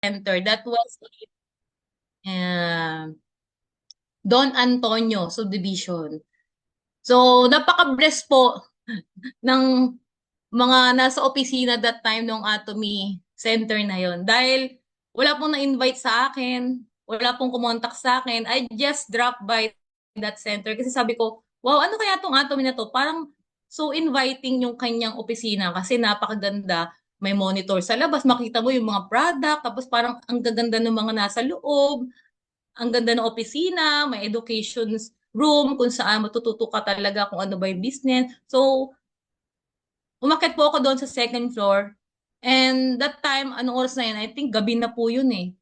center. That was uh, Don Antonio Subdivision. So, napaka-bless po ng mga nasa opisina that time nung Atomy Center na yon. Dahil wala pong na-invite sa akin, wala pong kumontak sa akin. I just dropped by that center kasi sabi ko, wow, ano kaya tong Atomy na to? Parang so inviting yung kanyang opisina kasi napakaganda. May monitor sa labas, makita mo yung mga product, tapos parang ang gaganda ng mga nasa loob, ang ganda ng opisina, may education room kung saan matututo ka talaga kung ano ba yung business. So, umakyat po ako doon sa second floor. And that time, anong oras na yun? I think gabi na po yun eh.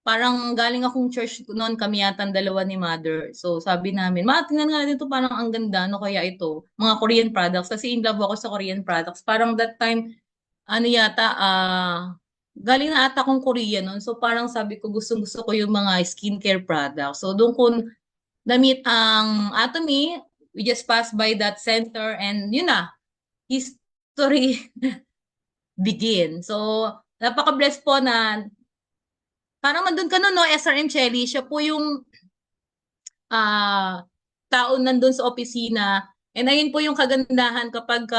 Parang galing akong church noon, kami yata ang dalawa ni mother. So sabi namin, ma, tingnan nga natin ito, parang ang ganda, ano kaya ito? Mga Korean products. Kasi in love ako sa Korean products. Parang that time, ano yata, galing na ata akong Korea noon. So parang sabi ko, gusto ko yung mga skincare products. So doon ko na-meet ang Atomy. We just passed by that center and yun na, history begin. So, napaka-bless po na parang nandun ka no, no, SRM Chelly, siya po yung tao nandun sa opisina. And ayun po yung kagandahan kapag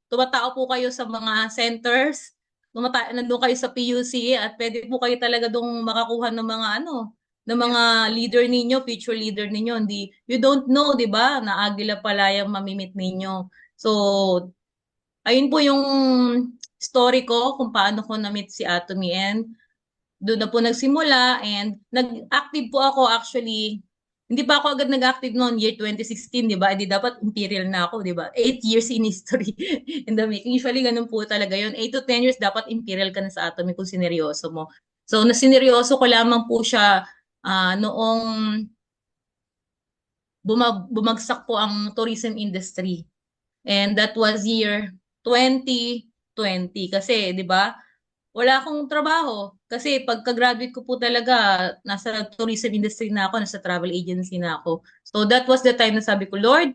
tumatao po kayo sa mga centers, nandun kayo sa PUC at pwede po kayo talaga dong makakuha ng mga ano, ng mga leader ninyo, future leader ninyo. Hindi, you don't know, di ba, na Agila pala yung mamimit ninyo. So, ayun po yung story ko kung paano ko na-meet si Atomy and doon na po nagsimula and nag-active po ako actually. Hindi pa ako agad nag-active noon, year 2016, di ba? Hindi dapat imperial na ako, di ba? 8 years in history in the making. Usually, ganun po talaga yun. 8 to 10 years, dapat imperial ka na sa Atomy kung sineryoso mo. So, nasineryoso ko lamang po siya noong bumagsak po ang tourism industry. And that was year 2020. Kasi, di ba, wala akong trabaho. Kasi pagka-graduate ko po talaga, nasa tourism industry na ako, nasa travel agency na ako. So that was the time na sabi ko, Lord,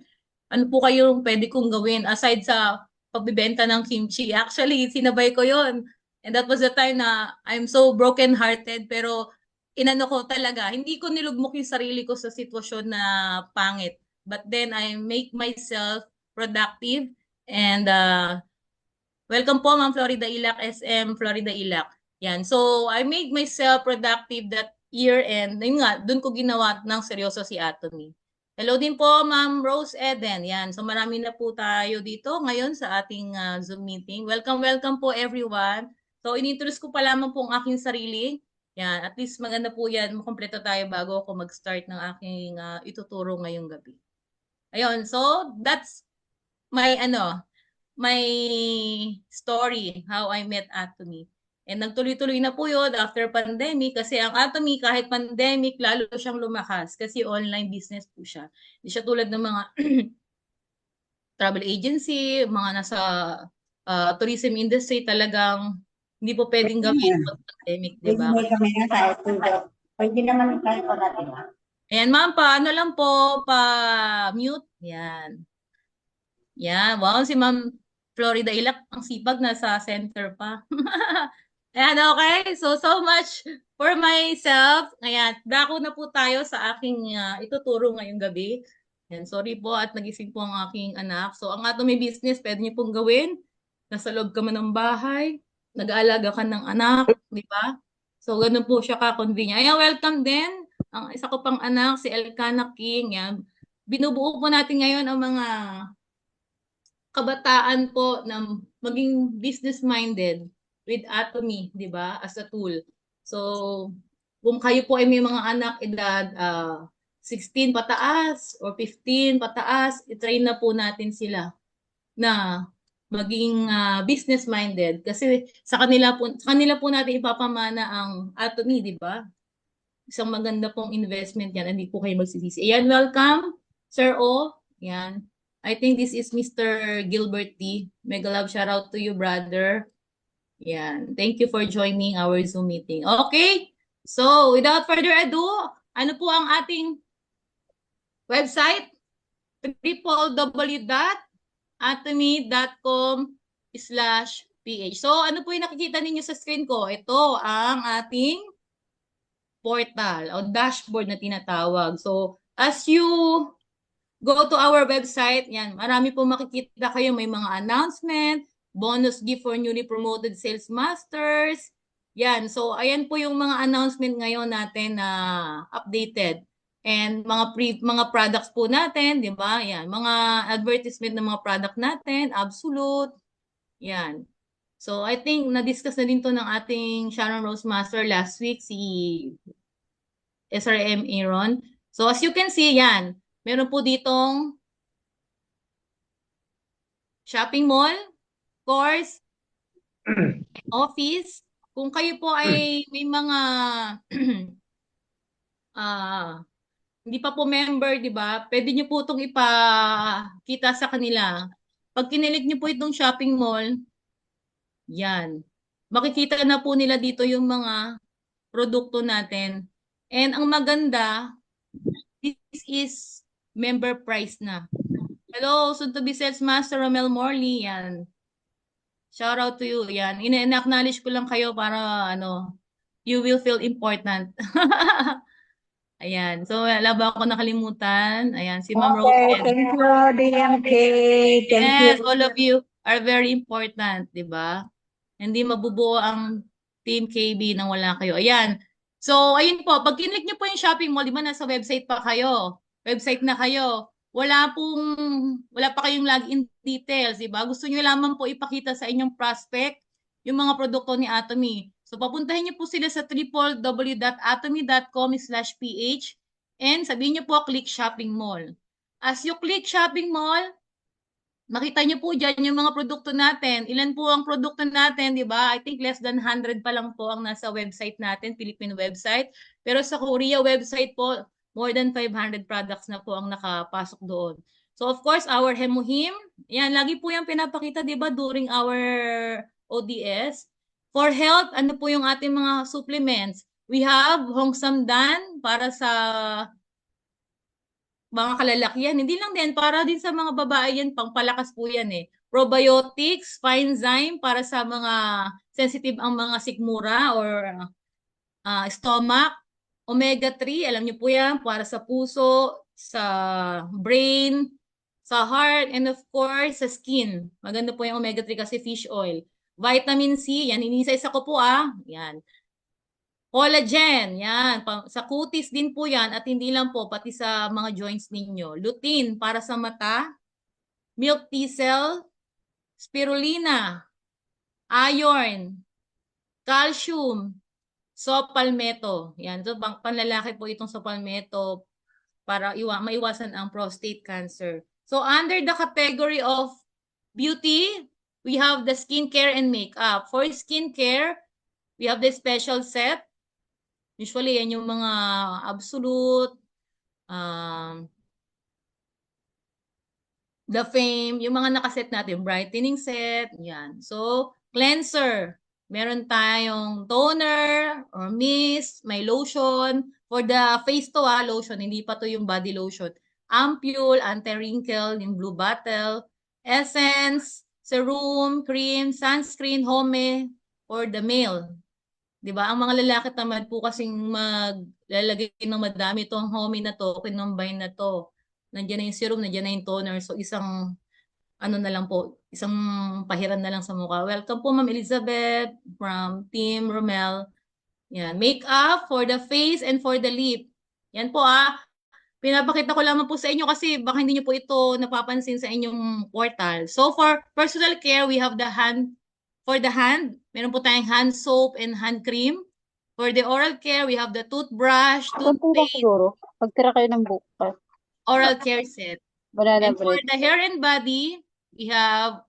ano po kayong pwede kong gawin aside sa pagbibenta ng kimchi? Actually, sinabay ko yon. And that was the time na I'm so broken-hearted, pero inano ko talaga, hindi ko nilugmok yung sarili ko sa sitwasyon na pangit. But then I make myself productive and welcome po, Ma'am Florida Ilac, SM Florida Ilac. Yan. So, I made myself productive that year and yun nga, dun ko ginawa ng seryoso si Atomy. Hello din po, Ma'am Rose Eden. Yan. So, marami na po tayo dito ngayon sa ating Zoom meeting. Welcome, welcome po everyone. So, inintroduce ko pa lamang po ang aking sarili. Yan. At least maganda po yan. Makompleto tayo bago ako mag-start ng aking ituturo ngayong gabi. Ayun. So, that's my my story, how I met Atomy. And nagtuloy-tuloy na po yun after pandemic kasi ang Atomy kahit pandemic lalo siyang lumakas kasi online business po siya. Hindi siya tulad ng mga travel agency, mga nasa tourism industry talagang hindi po pwedeng gawin pag pandemic, di Pwede ba? may kami na tayo. Pwede naman tayo natin. Ayan, ma'am, ano lang po, pa-mute. Yan. Yan, wow, si Ma'am Florida Ilac, ang sipag nasa center pa. Ayan, okay. So much for myself. Ayan, dako na po tayo sa aking ituturo ngayong gabi. Ayan, sorry po at nagising po ang aking anak. So, ang ato may business, pwede niyo pong gawin. Nasa loob ka man ng bahay, nag-aalaga ka ng anak, di ba? So, ganun po siya ka-convenient. Ayan, welcome din. Ang isa ko pang anak, si Elcana King. Yan. Binubuo po natin ngayon ang mga kabataan po na maging business-minded with Atomy, di ba, as a tool. So, kung kayo po ay may mga anak edad 16 pataas or 15 pataas, i-train na po natin sila na maging business-minded kasi sa kanila po natin ipapamana ang Atomy, di ba? Isang maganda pong investment yan, hindi po kayo magsisisi. Ayan, welcome, Sir O. Yan. I think this is Mr. Gilbert D. Mega love shout out to you, brother. Yan. Thank you for joining our Zoom meeting. Okay. So, without further ado, ano po ang ating website? www.atomy.com/ph. PH. So, ano po yung nakikita ninyo sa screen ko? Ito ang ating portal o dashboard na tinatawag. So, as you go to our website, yan, marami po makikita kayo, may mga announcement, bonus gift for newly promoted sales masters. Yan, so ayan po yung mga announcement ngayon natin na updated. And mga products po natin, 'di ba? Yan, mga advertisement ng mga product natin, Absolute. Yan. So I think na-discuss na din to ng ating Sharon Rose Master last week, si SRM Aaron. So as you can see, yan, meron po ditong shopping mall, course, office. Kung kayo po ay may mga ah hindi pa po member, di ba? Pwede niyo po itong ipakita sa kanila. Pag kinilik niyo po itong shopping mall, yan. Makikita na po nila dito yung mga produkto natin. And ang maganda, this is member price na. Hello, soon to be sales master Romel Morley. Yan. Shout out to you. Yan. Ina-acknowledge ko lang kayo para you will feel important. Ayan. So, wala ba ako nakalimutan? Ayan, si Ma'am Rose. Okay, thank you, DMK. Thank you. Yes, all of you are very important, di ba? Hindi mabubuo ang Team KB nang wala kayo. Ayan. So, ayun po. Pag kinlik niyo po yung shopping mall, di ba nasa website pa kayo? Website na kayo. Wala pa kayong login details, di ba? Gusto niyo lamang po ipakita sa inyong prospect yung mga produkto ni Atomy. So, papuntahin niyo po sila sa www.atomy.com/ph and sabihin niyo po, click shopping mall. As you click shopping mall, makita niyo po dyan yung mga produkto natin. Ilan po ang produkto natin, di ba? I think less than 100 pa lang po ang nasa website natin, Philippine website. Pero sa Korea website po, more than 500 products na po ang nakapasok doon. So of course, our Hemuhim, yan, lagi po yung pinapakita, di ba, during our ODS. For health, ano po yung ating mga supplements? We have Hongsamdan para sa mga kalalakihan. Hindi lang din, para din sa mga babae yan, pangpalakas po yan eh. Probiotics, Finezyme para sa mga sensitive ang mga sikmura or stomach. Omega-3, alam niyo po yan, para sa puso, sa brain, sa heart, and of course, sa skin. Maganda po yung omega-3 kasi fish oil. Vitamin C, yan, inisa-isa ko po Yan. Collagen, yan. Sa kutis din po yan at hindi lang po, pati sa mga joints ninyo. Lutein para sa mata, milk thistle, spirulina, iron, calcium, saw palmetto. Yan, so panlalaki po itong saw palmetto para maiwasan ang prostate cancer. So under the category of beauty, we have the skincare and makeup. For skincare, we have the special set. Usually, yan yung mga Absolute, The Fame, yung mga nakaset natin, brightening set, yan. So, cleanser. Meron tayong toner or mist, may lotion. For the face to lotion, hindi pa to yung body lotion. Ampule, anti-wrinkle, yung blue bottle, essence, serum, cream, sunscreen, home, for the male. 'Di ba? Ang mga lalaki tamad po kasing maglalagay ng madami itong home na to, kinombine na to. Nandiyan na yung serum, nandiyan na yung toner. So isang na lang po, isang pahiran na lang sa mukha. Welcome po Ma'am Elizabeth from Team Romel. Yan, makeup for the face and for the lip. Yan po pinapakita ko lamang po sa inyo kasi baka hindi niyo po ito napapansin sa inyong portal. So for personal care, we have the hand. For the hand, meron po tayong hand soap and hand cream. For the oral care, we have the toothbrush, toothpaste, siguro. Pagtira kayo ng bukas. oral care set. Banana And for the hair and body, we have,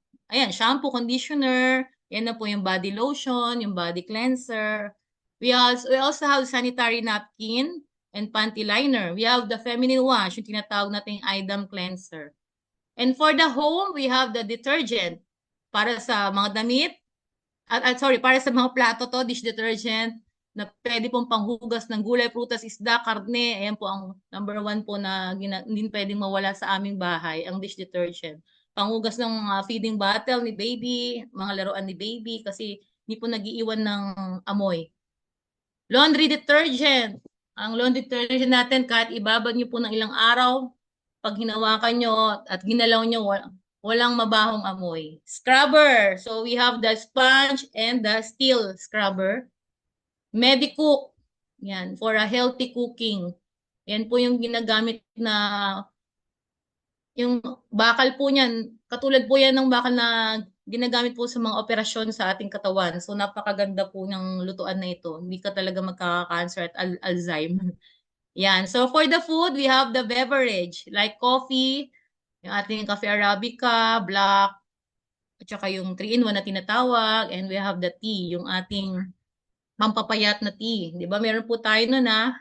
shampoo, conditioner, yan na po yung body lotion, yung body cleanser. We also have sanitary napkin and panty liner. We have the feminine wash, yung tinatawag nating Idam cleanser. And for the home, we have the detergent para sa mga damit, para sa mga plato to, dish detergent, na pwede pong panghugas ng gulay, prutas, isda, karne. Ayan po ang number 1 po na hindi pwedeng mawala sa aming bahay, ang dish detergent. Panghugas ng mga feeding bottle ni baby, mga laruan ni baby kasi hindi po nagiiwan ng amoy. Laundry detergent. Ang laundry detergent natin, kahit ibabad nyo po ng ilang araw, pag hinawakan nyo at ginalaw nyo, walang mabahong amoy. Scrubber. So we have the sponge and the steel scrubber. Medicook. Yan, for a healthy cooking. Yan po yung ginagamit na yung bakal po niyan, katulad po yan ng bakal na ginagamit po sa mga operasyon sa ating katawan. So napakaganda po ng lutuan na ito. Hindi ka talaga magkaka-cancer at Alzheimer. Yan. So for the food, we have the beverage like coffee, yung ating Cafe Arabica, black, at saka yung 3-in-1 na tinatawag, and we have the tea, yung ating pampapayat na tea. Di ba? Meron po tayo nun na.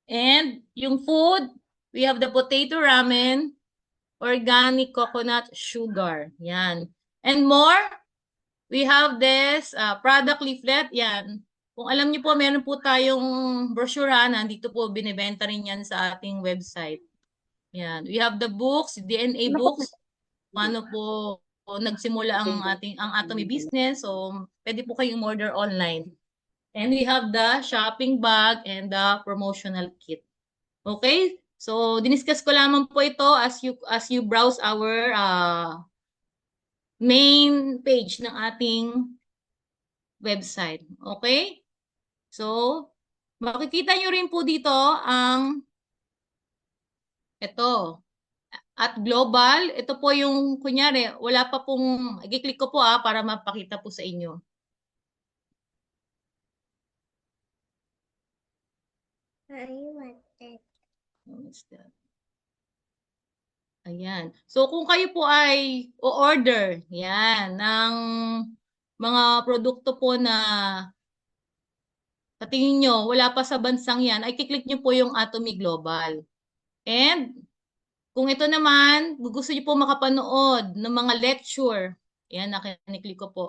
And yung food, we have the potato ramen, organic coconut sugar. Yan. And more, we have this product leaflet. Yan. Kung alam niyo po, meron po tayong brochure. Nandito po, binibenta rin yan sa ating website. Yan. We have the books, DNA books. Paano po nagsimula ang Atomy business. So, pwede po kayong order online. And we have the shopping bag and the promotional kit. Okay? So, diniscuss ko lamang po ito as you browse our main page ng ating website. Okay? So, makikita nyo rin po dito ang ito. At global, ito po yung kunyari, wala pa pong, i-click ko po para mapakita po sa inyo. I want that. What's that? Ayan. So, kung kayo po ay o-order, yan, ng mga produkto po na sa tingin nyo, wala pa sa bansang yan, ay kiklik nyo po yung Atomy Global. And, kung ito naman, gusto nyo po makapanood ng mga lecture, yan, nakiniklik ko po.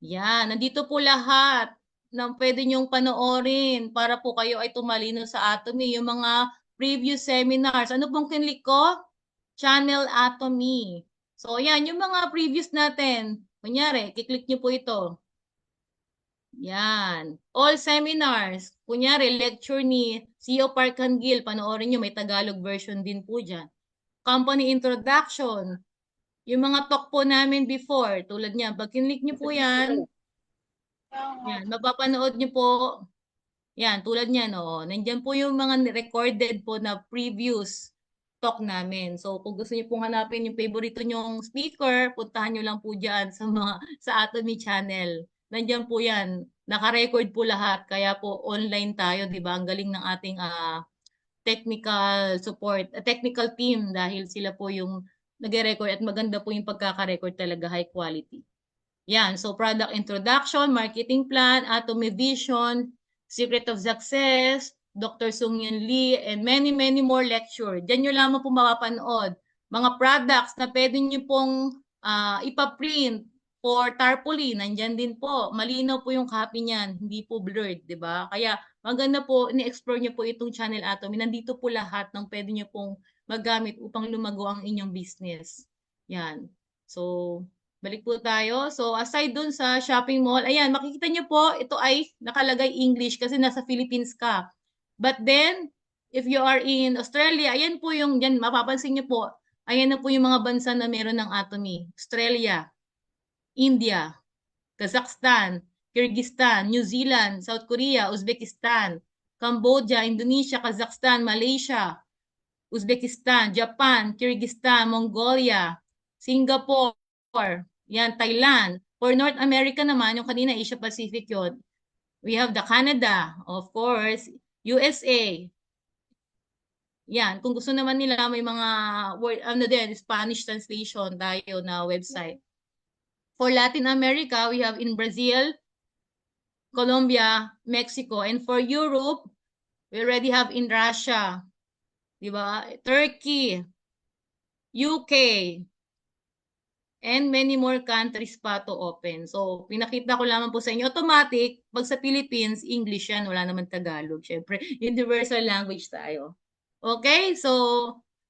Yan, nandito po lahat ng pwede nyong panoorin para po kayo ay tumalino sa Atomy. Yung mga previous seminars. Ano pong kinlik ko? Channel Atomy. So, yan, yung mga previous natin. Kunyari, kiklik nyo po ito. Yan. All seminars. Kunyari, lecture ni CEO Park Han-gil. Panoorin nyo, may Tagalog version din po dyan. Company introduction. Yung mga talk po namin before, tulad niya, pag kinlik nyo po yan, yan, mapapanood nyo po, yan, tulad niya, no, nandyan po yung mga recorded po na previous talk namin. So, kung gusto niyo pong hanapin yung favorito nyong speaker, puntahan nyo lang po dyan sa Atomy channel. Nandyan po yan. Naka-record po lahat. Kaya po online tayo, di ba? Ang galing ng ating technical support, technical team dahil sila po yung nag-record at maganda po yung pagkaka-record talaga, high quality. Yan, so product introduction, marketing plan, Atomy Vision, Secret of Success, Dr. Sung Yun Lee, and many, many more lecture. Diyan nyo lamang po mapapanood. Mga products na pwede nyo pong ipaprint for tarpaulin, nandyan din po. Malinaw po yung copy niyan, hindi po blurred, di ba? Kaya maganda po, ni-explore nyo po itong Channel Atomy. Nandito po lahat ng pwede nyo pong magamit upang lumago ang inyong business. Yan. So, balik po tayo. So, aside dun sa shopping mall, ayan, makikita nyo po, ito ay nakalagay English kasi nasa Philippines ka. But then, if you are in Australia, ayan po yung, yan, mapapansin nyo po, ayan na po yung mga bansa na meron ng Atomy. Australia, India, Kazakhstan, Kyrgyzstan, New Zealand, South Korea, Uzbekistan, Cambodia, Indonesia, Kazakhstan, Malaysia, Uzbekistan, Japan, Kyrgyzstan, Mongolia, Singapore, yan, Thailand. For North America naman, yung kanina Asia Pacific yun, we have the Canada, of course, USA. Yan, kung gusto naman nila may mga word, ano din, Spanish translation tayo na website. For Latin America, we have in Brazil, Colombia, Mexico. And for Europe, we already have in Russia, diba? Turkey, UK, and many more countries pa to open. So, pinakita ko lamang po sa inyo. Automatic, pag sa Philippines, English yan, wala naman Tagalog. Siyempre, universal language tayo. Okay, so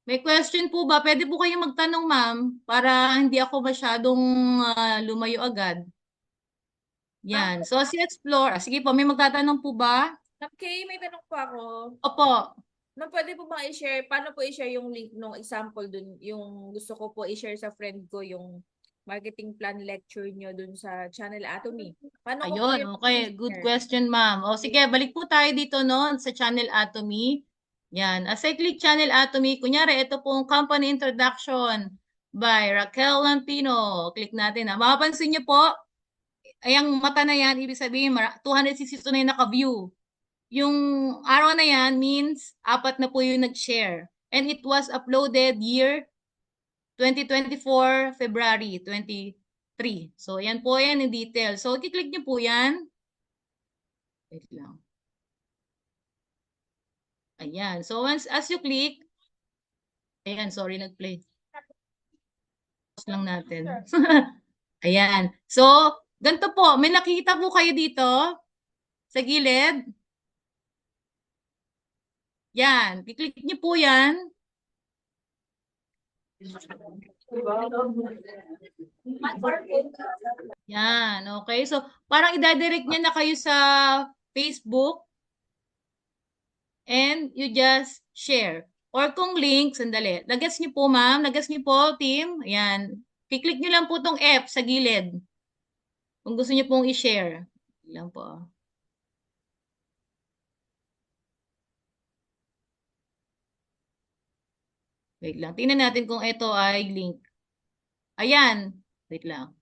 may question po ba? Pwede po kayong magtanong, ma'am, para hindi ako masyadong lumayo agad. Yan. So, si Explore. Sige po, may magtatanong po ba? Ma'am Kay, may tanong po ako. Opo. Ma'am, pwede po bang i-share, paano po i-share yung link ng example dun, yung gusto ko po i-share sa friend ko yung marketing plan lecture nyo dun sa Channel Atomy. Paano ko po Ayun, yung okay. Good i-share? question, ma'am. O sige, balik po tayo dito no sa Channel Atomy. Yan. As I click Channel Atomy, kunyari, ito pong company introduction by Raquel Lampino. Click natin. Mapapansin niyo po, ayang mata na yan, ibig sabihin, 262 na yung naka-view. Yung araw na yan means 4 na po yung nag-share. And it was uploaded year 2024, February 23. So, yan po yan in detail. So, i-click niyo po yan. Wait lang. Ayan. So, as you click, ayan, sorry, nag-play. Pause lang natin. Ayan. So, ganito po. May nakikita po kayo dito sa gilid. Yan. I-click niyo po yan. Yan. Okay. So, parang i-direct niya na kayo sa Facebook and you just share. Or kung link, sandali. Nagets niyo po, ma'am? Nagets niyo po, team? Ayan. I-click niyo lang po tong F sa gilid. Kung gusto niyo pong i-share. Lang po. Wait lang. Tingnan natin kung ito ay link. Ayan. Wait lang.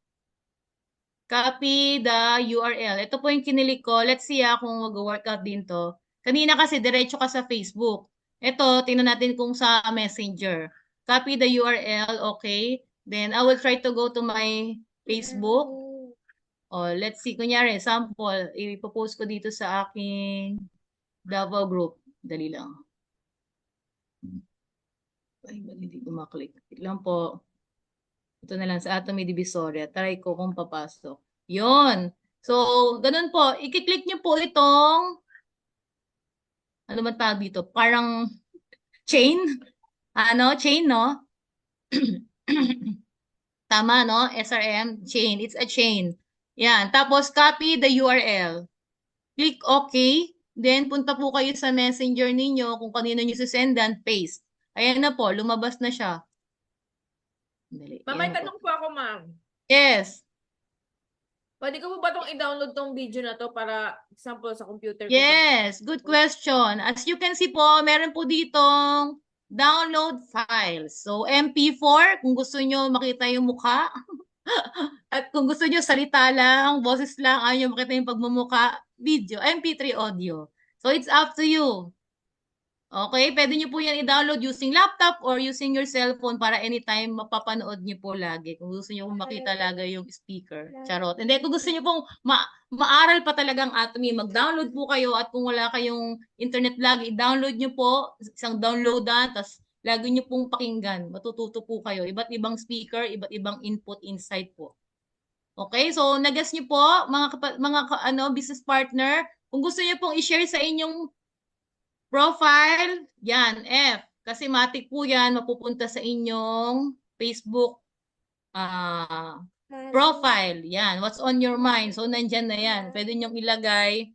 Copy the URL. Ito po yung kinilik ko. Let's see kung mag-workout din to. Kanina kasi diretso ka sa Facebook. Ito, tingnan natin kung sa Messenger. Copy the URL. Okay. Then, I will try to go to my Facebook. Oh, let's see. Kunyari, sample. Ipopost ko dito sa aking Davao group. Dali lang. Ay, hindi ko maklik. Wait lang po. Ito na lang sa Atomy Divisoria. Try ko kung papasok. Yon. So, ganun po. I-click nyo po itong, ano man tawag dito? Parang chain. Ano? Chain, no? Tama, no? SRM, chain. It's a chain. Yan. Tapos, copy the URL. Click OK. Then, punta po kayo sa messenger ninyo kung kanino nyo sisendan, paste. Ayan na po. Lumabas na siya. Dali. Ma'am, may tanong po ako, ma'am. Yes. Pwede ko po ba itong i-download tong video na to para example sa computer ko? Yes, good question. As you can see po, meron po ditong download files. So, MP4, kung gusto nyo makita yung mukha. At kung gusto nyo salita lang, boses lang, ayaw nyo makita yung pagmumukha, video, MP3 audio. So, it's up to you. Okay, pwede nyo po yan i-download using laptop or using your cellphone para anytime mapapanood nyo po lagi. Kung gusto nyo makita lagi yung speaker. Charot. Hindi, kung gusto nyo pong maaral pa talagang Atomy, mag-download po kayo at kung wala kayong internet lagi, i-download nyo po, isang downloadan, tapos lagi nyo pong pakinggan. Matututo po kayo. Iba't ibang speaker, iba't ibang input insight po. Okay, so nagas nyo po, mga business partner, kung gusto nyo pong i-share sa inyong profile, yan, F. Kasi matik po yan, mapupunta sa inyong Facebook profile. Yan, what's on your mind. So, nandyan na yan. Pwede nyong ilagay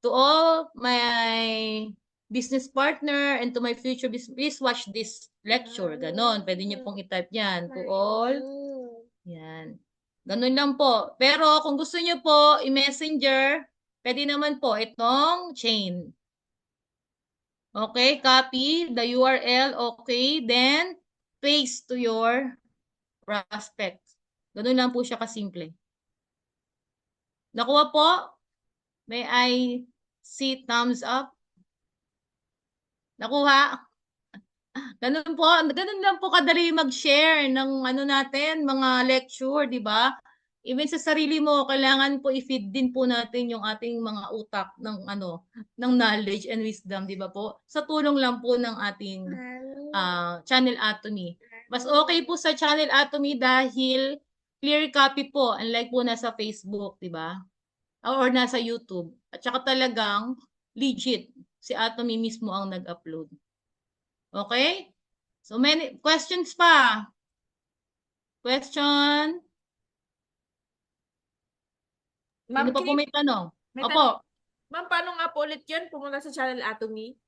to all my business partner and to my future business. Please watch this lecture. Ganon. Pwede nyo pong itype yan. To all. Yan. Ganon lang po. Pero kung gusto nyo po i-messenger, pwede naman po itong chain. Okay, copy the URL. Okay, then paste to your prospect. Ganun lang po siya kasimple. Nakuha po? May I see thumbs up? Nakuha? Ganun lang po kadali mag-share ng ano natin, mga lecture, di ba? Even sa sarili mo, kailangan po i-feed din po natin yung ating mga utak ng ng knowledge and wisdom, di ba po? Sa tulong lang po ng ating Channel Atomy. Mas okay po sa Channel Atomy dahil clear copy po, unlike po nasa Facebook, di ba? Or nasa YouTube. At saka talagang legit, si Atomy mismo ang nag-upload. Okay? So many questions pa. Question? Ma'am, Sino pa po may tanong? may tanong. Opo. Ma'am, paano nga po ulit yun? Pumunta sa Channel Atomy?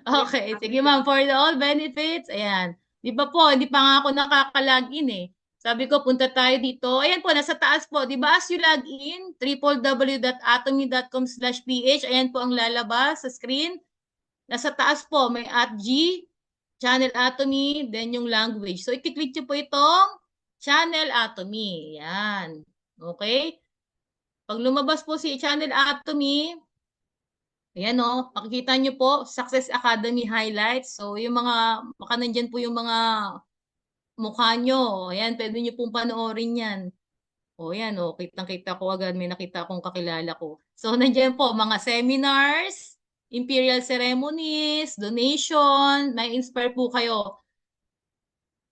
Okay, sige ma'am, for the all benefits, ayan. Di ba po, hindi pa nga ako nakaka-login eh. Sabi ko, punta tayo dito. Ayan po, nasa taas po. Di ba as you log in, www.atomy.com/ph, ayan po ang lalabas sa screen. Nasa taas po, may @G, Channel Atomy, then yung language. So, i-click nyo po itong Channel Atomy. Yan. Okay? Pag lumabas po si Channel Atomy, ayan o, makikita nyo po, Success Academy highlights. So, yung mga, baka nandyan po yung mga mukha nyo. Ayan, pwede nyo pong panoorin yan. O, yan o, kitang-kita ko agad, may nakita akong kakilala ko. So, nandyan po, mga seminars, imperial ceremonies, donation, may inspire po kayo.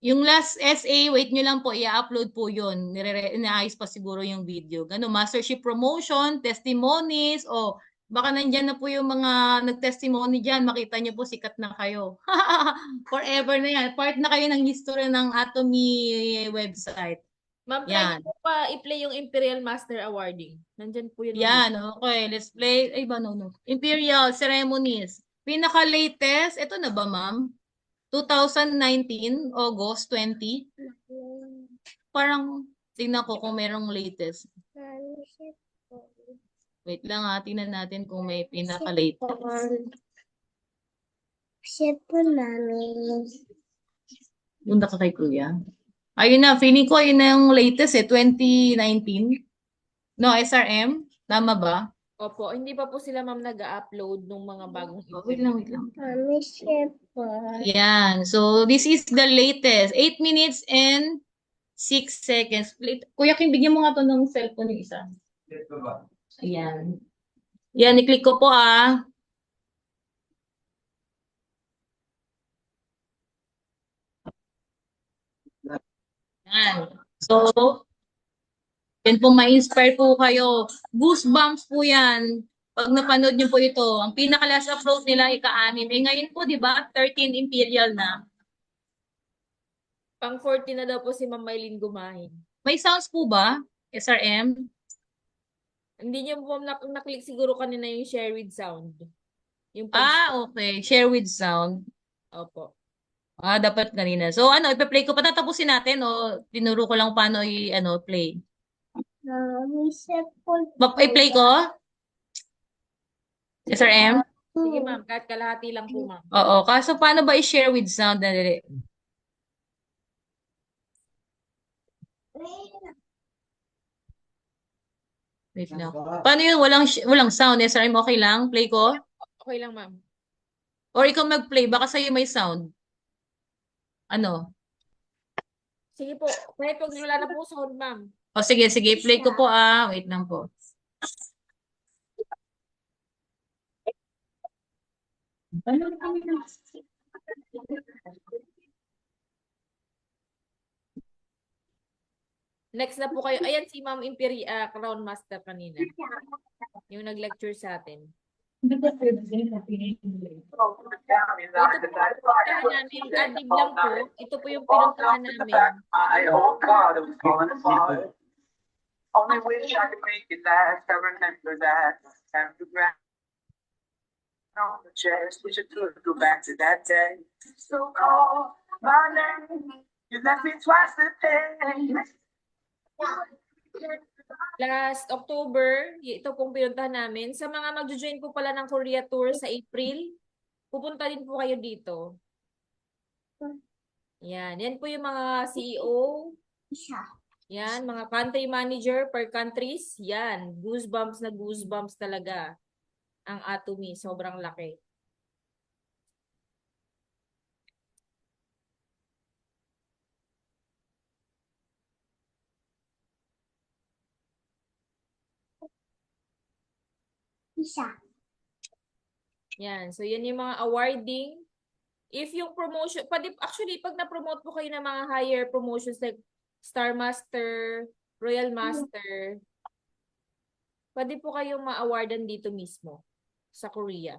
Yung last SA, wait nyo lang po, i-upload po yun. Inaayos pa siguro yung video. Gano, mastership promotion, testimonies, o baka nandyan na po yung mga nag-testimony dyan, makita nyo po, sikat na kayo. Forever na yan. Part na kayo ng history ng Atomy website. Ma'am, try niyo Yan. po pa i-play yung Imperial Master Awarding. Nandyan po yun. Yan, okay. Let's play. Ay ba, no. Imperial ceremonies. Pinaka-latest, ito na ba, ma'am? 2019, August 20. Parang, tingnan ko kung merong latest. Wait lang ha, tingnan natin kung may pinaka-latest. Siya namin. Yung naka kay Kuya. Ayun na, feeling ko yun na yung latest 2019. No, SRM? Tama ba? Opo, hindi pa po sila ma'am nag-upload ng mga bagong Oh, wait lang, wait lang. Mami, siya Yan. So, this is the latest. 8 minutes and 6 seconds. Kuya Kim, bigyan mo nga to ng cellphone yung isa. Ayan. Yan, i-click ko po ah. Yan. So, yan po, ma-inspire po kayo. Goosebumps po yan. Pag napanood niyo po ito, ang pinaka-last upload nila ika-anim. Eh ngayon po, di ba, 13 Imperial na. Pang 40 na daw po si Ma'am Maylin Gumahin. May sounds po ba? SRM? Hindi niyo po na-click siguro kanina yung share with sound. Yung Okay. Share with sound. Opo. Dapat kanina. So, ano, ipa-play ko. Patatapusin natin o tinuro ko lang paano play. Mami, siya I-play ko? SRM? Sige ma'am, kahit kalahati lang po ma'am. Oo. Kaso, paano ba i-share with sound? Dali. Wait lang. Paano yun? Walang sound. SRM, okay lang? Play ko? Okay lang ma'am. Or ikaw mag-play. Baka sa'yo may sound. Ano? Sige po, kahit pag wala na po sound ma'am. O sige, sige. Play ko po Wait lang po. Next na po kayo. Ayan si Ma'am Crown Master kanina. Yung nag-lecture sa atin. Ito po, pinuntahan namin, adib lang po. Ito po yung pinuntahan namin. Only wish I could make it last. I remember that. Time to grab on the chest. Wish I could go back to that day. So call my name. You left me twice the pain. Last October, ito pong pinuntahan namin. Sa mga mag-join po pala ng Korea Tour sa April, pupunta din po kayo dito. Yan. Yan po yung mga CEO. Yan. Mga country manager per countries. Yan. Goosebumps na goosebumps talaga. Ang Atomy. Sobrang laki. Yan. So, yan yung mga awarding. If yung promotion, actually, pag na-promote po kayo ng mga higher promotions like Star Master, Royal Master, pwede po kayong ma-awardan dito mismo sa Korea.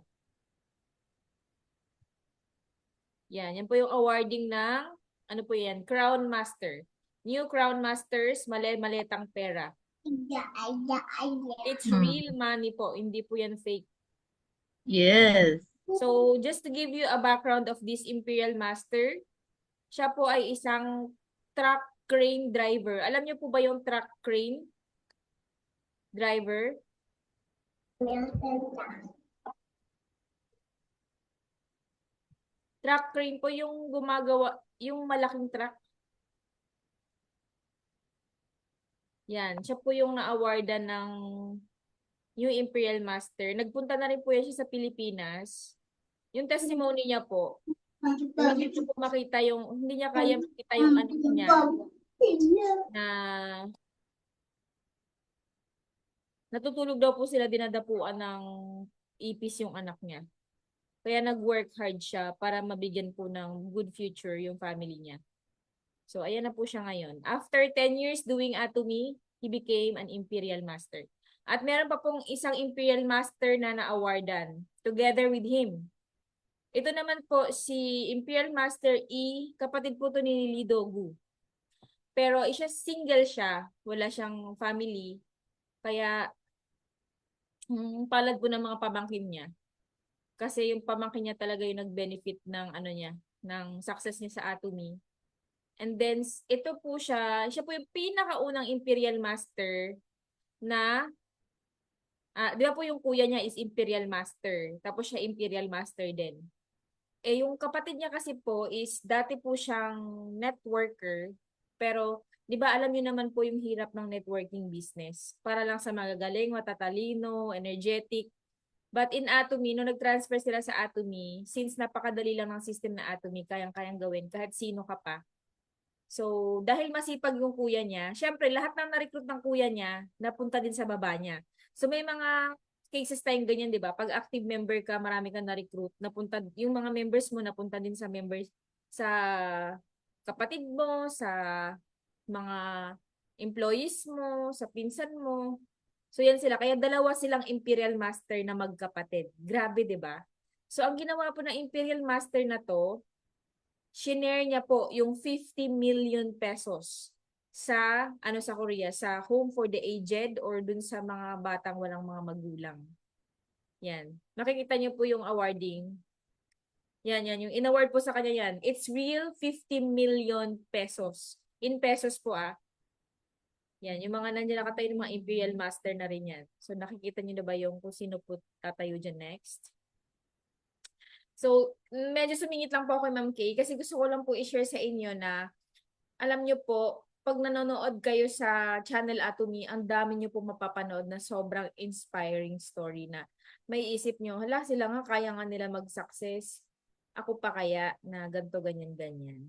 Yan po yung awarding ng, ano po yan, Crown Master. New Crown Masters, maletang pera. It's real money po, hindi po yan fake. Yes. So, just to give you a background of this Imperial Master, siya po ay isang truck crane driver. Alam niyo po ba yung truck crane driver? Truck crane po yung gumagawa, yung malaking truck. Yan, siya po yung na-awardan ng New Imperial Master. Nagpunta na rin po yan siya sa Pilipinas. Yung testimony niya po, hindi niya po makita yung, hindi niya kaya makita yung anak niya na natutulog daw po sila, dinadapuan ng ipis yung anak niya. Kaya nag-work hard siya para mabigyan po ng good future yung family niya. So, ayan na po siya ngayon. After 10 years doing atomy, he became an Imperial Master. At meron pa pong isang Imperial Master na na-awardan together with him. Ito naman po si Imperial Master E, kapatid po to ni Lee Do-gu. Pero single siya, wala siyang family. Kaya palad po ng mga pamangkin niya. Kasi yung pamangkin niya talaga yung nag-benefit ng ano niya, ng success niya sa atomy. And then, ito po siya po yung pinakaunang Imperial Master na, di ba po yung kuya niya is Imperial Master, tapos siya Imperial Master din. Eh, yung kapatid niya kasi po is, dati po siyang networker, pero, di ba alam niyo naman po yung hirap ng networking business. Para lang sa magagaling, matatalino, energetic. But in Atomy, nung nag-transfer sila sa Atomy, since napakadali lang ng system na Atomy, kayang-kayang gawin kahit sino ka pa. So, dahil masipag yung kuya niya, syempre, lahat ng na-recruit ng kuya niya, napunta din sa baba niya. So, may mga cases tayong ganyan, di ba? Pag active member ka, marami kang na-recruit, napunta, yung mga members mo, napunta din sa members, sa kapatid mo, sa mga employees mo, sa pinsan mo. So, yan sila. Kaya dalawa silang Imperial Master na magkapatid. Grabe, di ba? So, ang ginawa po ng Imperial Master na to, shinare niya po yung 50 million pesos sa sa Korea, sa Home for the Aged or dun sa mga batang walang mga magulang. Yan. Makikita niyo po yung awarding. Yan, yung in-award po sa kanya yan. It's real 50 million pesos. In pesos po Yan, yung mga nandiyan nakatayo ng mga Imperial Master na rin yan. So nakikita niyo na ba yung kung sino po tatayo dyan next? So, medyo sumingit lang po ako kay Ma'am Kay kasi gusto ko lang po i-share sa inyo na alam nyo po, pag nanonood kayo sa Channel Atomy, ang dami nyo po mapapanood na sobrang inspiring story na may isip nyo, hala sila nga, kaya nga nila mag-success. Ako pa kaya na ganito, ganyan, ganyan.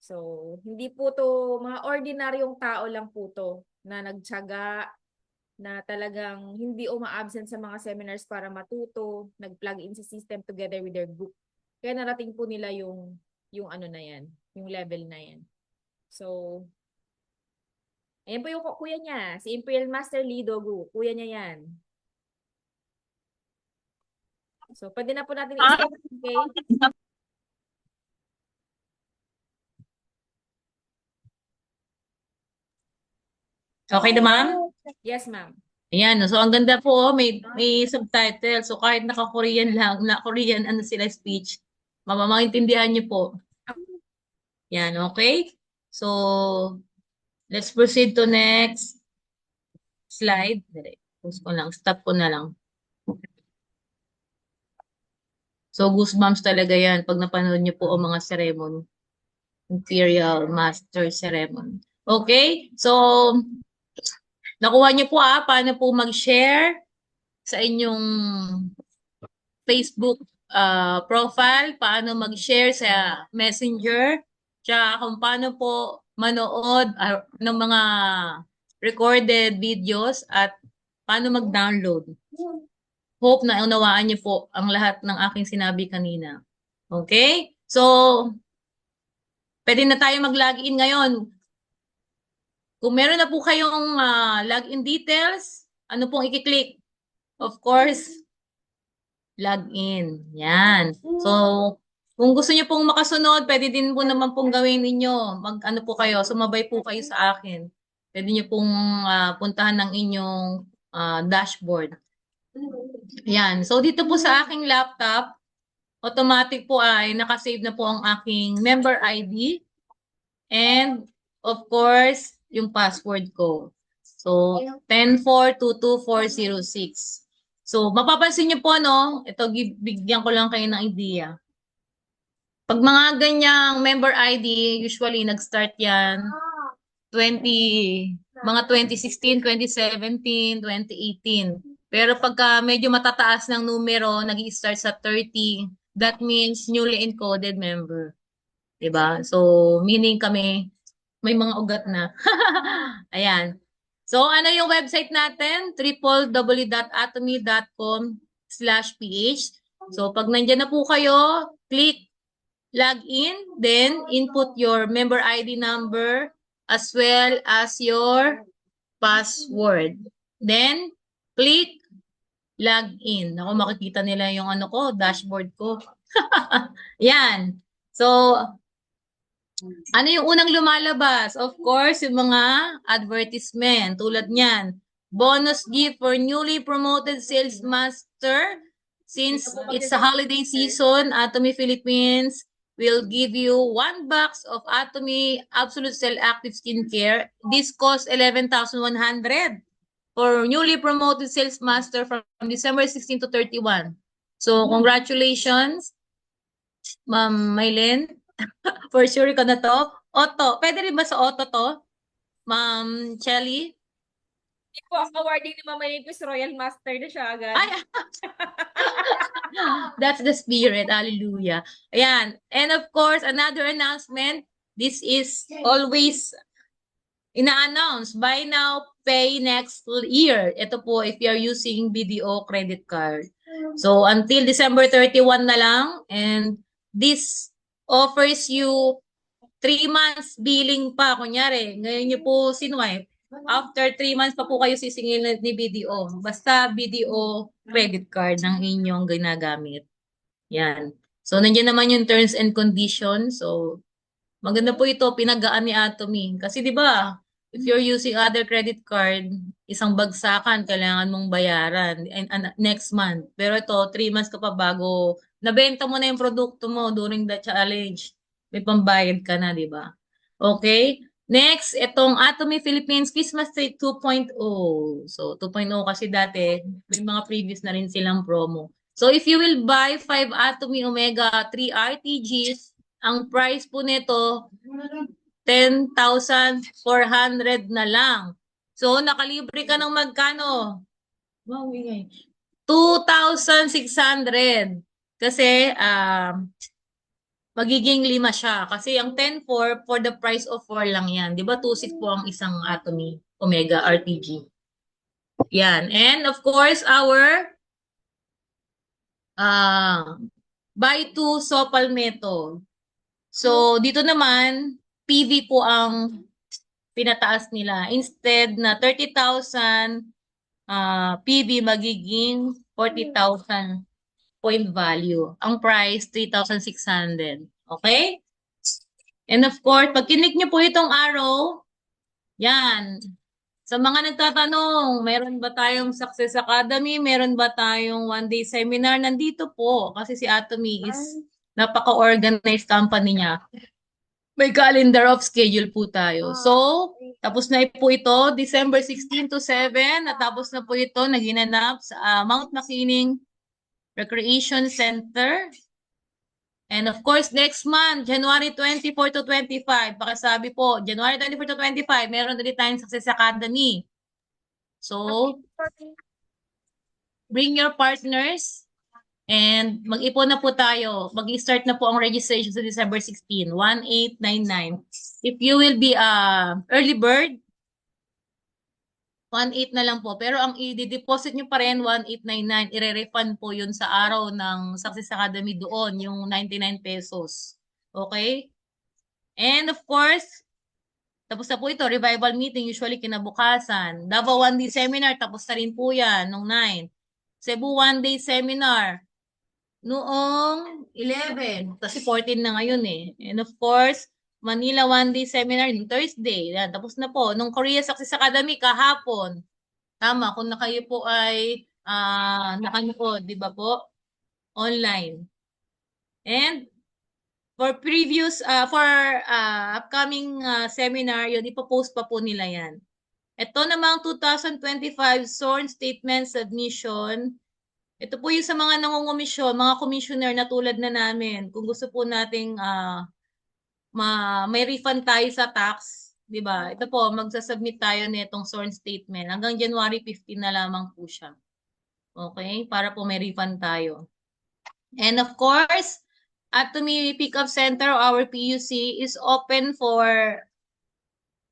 So, hindi po to, mga ordinaryong tao lang po to na nagtiyaga, na talagang hindi uma-absent sa mga seminars para matuto, nag-plug in sa system together with their group. Kaya narating po nila yung ano na yan, yung level na yan. So, ayan po yung kuya niya, si Imperial Master Lee Do-gu. Kuya niya yan. So, pwede na po natin i-start, okay? Okay na, ma'am? Yes, ma'am. Ayan, so ang ganda po, may subtitle. So kahit naka-Korean lang, na Korean sila speech, mamaintindihan niyo po. Yan, okay? So, let's proceed to next slide. Pause ko lang, stop ko na lang. So, goosebumps talaga yan pag napanood niyo po ang mga ceremony. Imperial Master Ceremony. Okay? So, nakuha niyo po paano po mag-share sa inyong Facebook profile, paano mag-share sa Messenger, tsaka kung paano po manood ng mga recorded videos at paano mag-download. Hope na unawaan niyo po ang lahat ng aking sinabi kanina. Okay? So, pwede na tayo mag-login ngayon. Kung meron na po kayong login details, ano pong i-click? Of course, login. Yan. So, Kung gusto niyo pong makasunod, pwede din po naman pong gawin ninyo. Mag-ano po kayo, sumabay po kayo sa akin. Pwede niyo pong puntahan ng inyong dashboard. Yan. So, dito po sa aking laptop, automatic po ay nakasave na po ang aking member ID and of course, yung password ko. So, 10422406. So, mapapansin niyo po, no? Ito, bigyan ko lang kayo ng idea. Pag mga ganyang member ID, usually nag-start yan mga 2016, 2017, 2018. Pero pagka medyo matataas ng numero, nag-i-start sa 30, that means newly encoded member. Diba? So, meaning kami, may mga ugat na. Ayan. So, ano yung website natin? www.atomy.com/ph. So, pag nandyan na po kayo, click log in, then input your member ID number as well as your password. Then, click log in. Ako, makikita nila yung ano ko, dashboard ko. Yan. So, ano yung unang lumalabas? Of course, yung mga advertisement. Tulad niyan. Bonus gift for newly promoted sales master. Since it's a holiday season, Atomy Philippines will give you 1 box of Atomy Absolute Cell Active Skincare. This costs 11,100 for newly promoted sales master from December 16 to 31. So, congratulations, Ma'am Maylin. For sure ka na to. Otto. Pwede rin ba sa Otto to? Ma'am Chelly? Hindi po ang awarding ni Mama Lin ko is Royal Master na siya agad. Ay! That's the spirit. Hallelujah. Ayan. And of course, another announcement. This is always ina-announce. Buy now, pay next year. Ito po if you're using BDO credit card. So, until December 31 na lang. And this offers you 3 months billing pa. Kunyari, ngayon nyo po sinwipe. After 3 months pa po kayo sisingil ni BDO. Basta BDO credit card ng inyong ginagamit. Yan. So, nandiyan naman yung terms and conditions. So, maganda po ito, pinagaan ni Atomy. Kasi di ba, if you're using other credit card, isang bagsakan, kailangan mong bayaran next month. Pero ito, 3 months ka pa bago nabenta mo na yung produkto mo during the challenge. May pambayad ka na, di ba? Okay? Next, itong Atomy Philippines Christmas Trade 2.0. So, 2.0 kasi dati, may mga previous na rin silang promo. So, if you will buy 5 Atomy Omega 3 RTGs, ang price po nito, 10,400 na lang. So, nakalibre ka ng magkano? Wow, 2,600. Kasi, magiging 5 siya. Kasi ang 10,400 for the price of 4 lang yan. Di ba 2,600 po ang isang Atomy Omega RTG. Yan. And of course, our buy 2 Sopal method. So, dito naman, PV po ang pinataas nila. Instead na 30,000 PV, magiging 40,000 point value. Ang price, 3,600. Okay? And of course, pag kinik nyo po itong arrow, yan. Sa mga nagtatanong, meron ba tayong Success Academy? Meron ba tayong one-day seminar? Nandito po. Kasi si Atomy is napaka-organized company niya. May calendar of schedule po tayo. So, tapos na po ito, December 16 to 7. Natapos na po ito, naginanap sa Mount Makiling Recreation Center. And of course, next month, January 24 to 25. Pakisabi po, January 24 to 25, meron ulit tayong Success Academy. So, bring your partners and mag-ipon na po tayo. Mag-start na po ang registration sa December 16, 1899. If you will be early bird, 1,800 na lang po. Pero ang i-deposit nyo pa rin, 1,899. I-refund po yun sa araw ng Success Academy doon, yung 99 pesos. Okay? And of course, tapos na po ito, revival meeting, usually kinabukasan. Davao 1-day seminar, tapos na rin po yan, nung 9. Cebu 1-day seminar. noong 11. Kasi 14 na ngayon eh. And of course, Manila one-day seminar yung Thursday. Yan, tapos na po. Nung Korea Success Academy, kahapon. Tama, kung na kayo po ay nakanood, di ba po? Online. And for upcoming seminar, yun, ipopost pa po nila yan. Ito namang 2025 sworn statement submission. Ito po yung sa mga nangungumisyon, mga commissioner na tulad na namin. Kung gusto po nating may refund tayo sa tax, di ba? Ito po, magsasubmit tayo nitong sworn statement. Hanggang January 15 na lamang po siya. Okay? Para po may refund tayo. And of course, Atomy Pickup Center, our PUC, is open for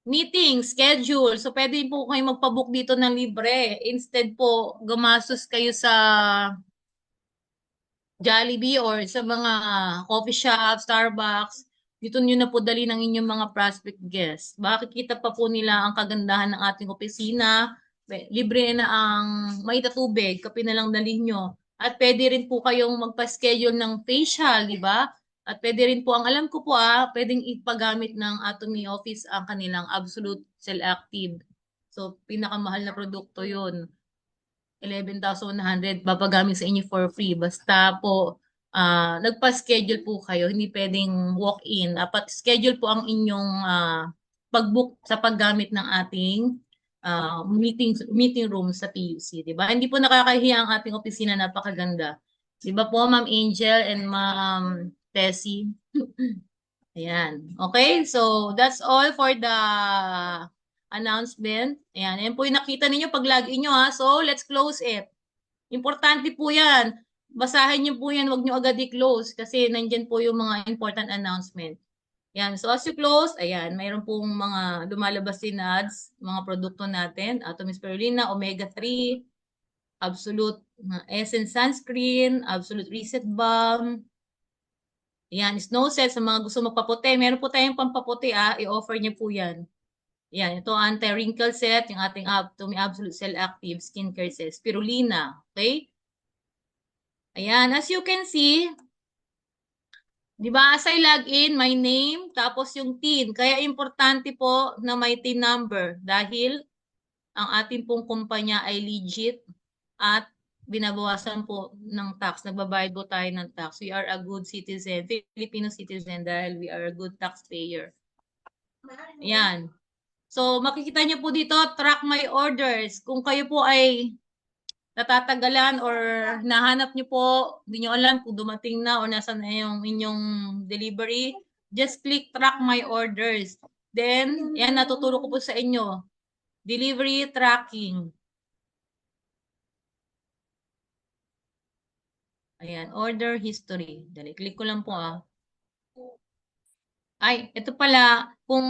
meeting, schedule. So, pwede po kayo magpabook dito ng libre. Instead po, gumastos kayo sa Jollibee or sa mga coffee shop, Starbucks. Dito nyo na po dali ng inyong mga prospect guests. Makikita pa po nila ang kagandahan ng ating opisina. Libre na ang maitatubig, kape na lang dalhin nyo. At pwede rin po kayong magpa-schedule ng facial, di ba? At pwede rin po, ang alam ko po pwedeng ipagamit ng Atomy Office ang kanilang Absolute Cell Active. So, pinakamahal na produkto yun. 11,100 papagamit sa inyo for free. Basta po, nagpa-schedule po kayo. Hindi pwedeng walk-in. Dapat schedule po ang inyong pag-book sa paggamit ng ating meeting room sa PUC, di ba? Hindi po nakakahiya ang ating opisina, napakaganda. Di ba po, Ma'am Angel and Ma'am Tessie? Ayan. Okay, so that's all for the announcement. Ayan, yan po yung nakita ninyo pag login nyo ha. So, let's close it. Importante po yan. Basahin nyo po yan, wag nyo agad i-close kasi nandyan po yung mga important announcement. Yan. So, as you close, ayan, mayroon pong mga lumalabas din ads, mga produkto natin. Atomy Spirulina, Omega-3, Absolute Essence Sunscreen, Absolute Reset Balm. Yan, Snow Set sa mga gusto magpaputi. Meron po tayong pampaputi i-offer niyo po yan. Yan, ito anti-wrinkle set, yung ating Atomy Absolute Cell Active Skincare Set, Spirulina. Okay? Ayan, as you can see, di ba, as I log in, my name, tapos yung TIN. Kaya importante po na may TIN number dahil ang ating pong kumpanya ay legit at binabawasan po ng tax. Nagbabayad po tayo ng tax. We are a good citizen, Filipino citizen dahil we are a good taxpayer. Yan. So, makikita niyo po dito, track my orders. Kung kayo po ay natatagalan or nahanap nyo po, hindi nyo alam kung dumating na or nasa na yung inyong delivery, just click track my orders. Then, yan, natuturo ko po sa inyo. Delivery tracking. Ayan, order history. Dali, click ko lang po Ay, ito pala, kung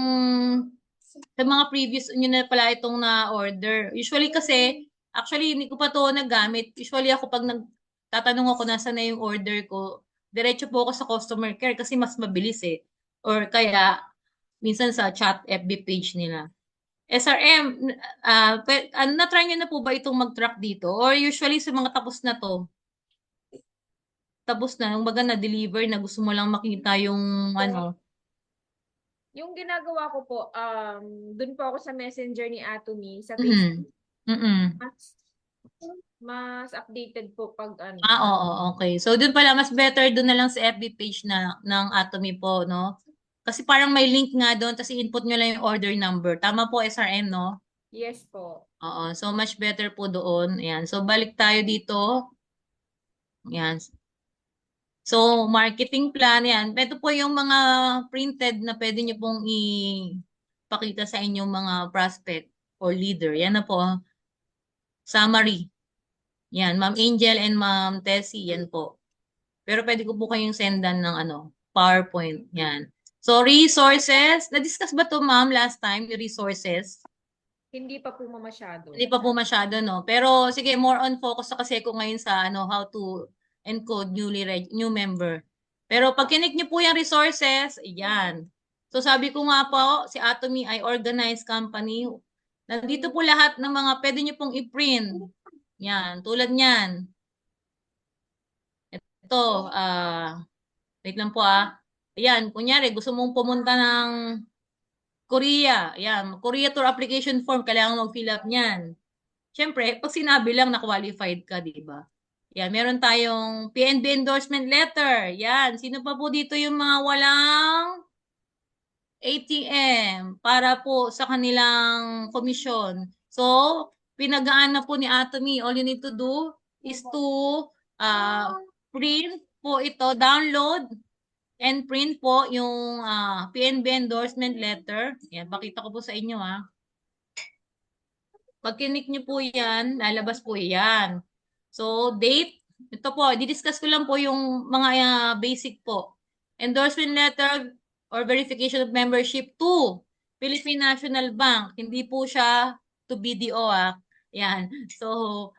sa mga previous nyo na pala itong na-order. Usually kasi, actually, hindi ko pa to nagamit. Usually ako pag nagtatanong ako nasa na yung order ko, diretso po ako sa customer care kasi mas mabilis eh. Or kaya, minsan sa chat FB page nila. SRM, na-try nyo na po ba itong mag-track dito? Or usually sa mga tapos na to, tapos na, yung baga na-deliver na gusto mo lang makita yung ano. Yung ginagawa ko po, dun po ako sa messenger ni Atomy, sa Facebook. Mas updated po pag ano. Oo, okay. So, dun pala, mas better dun na lang sa FB page ng Atomy po, no? Kasi parang may link nga doon, tapos i-input nyo lang yung order number. Tama po, SRM, no? Yes po. Oo, so much better po doon. Ayan. So, balik tayo dito. Ayan. So, marketing plan, yan. Ito po yung mga printed na pwede nyo pong ipakita sa inyong mga prospect or leader. Yan na po. Summary. Yan, Ma'am Angel and Ma'am Tessie, yan po. Pero pwede ko po kayong sendan ng PowerPoint. Yan. So, resources. Na-discuss ba to ma'am last time, yung resources? Hindi pa po masyado. Hindi pa po masyado, no? Pero sige, more on focus na kasi ako ngayon sa how to encode new member. Pero pag kinik niyo po yung resources, yan. So sabi ko nga po, si Atomy ay organized company. Nandito po lahat ng mga pwede niyo pong i-print. Yan, tulad niyan. ito, wait lang po Ayan, kunyari, gusto mong pumunta ng Korea. Ayan, Korea tour application form, kailangan mag-fill up niyan. Siyempre, pag sinabi lang na qualified ka, di ba? Yan, meron tayong PNB endorsement letter. Yan, sino pa po dito yung mga walang ATM para po sa kanilang komisyon? So, pinagaan na po ni Atomy. All you need to do is to print po ito, download and print po yung PNB endorsement letter. Yan, pakita ko po sa inyo Pag kinik nyo po yan, lalabas po yan. So, date, ito po, didiscuss ko lang po yung mga basic po. Endorsement letter or verification of membership to Philippine National Bank. Hindi po siya to BDO Yan. So,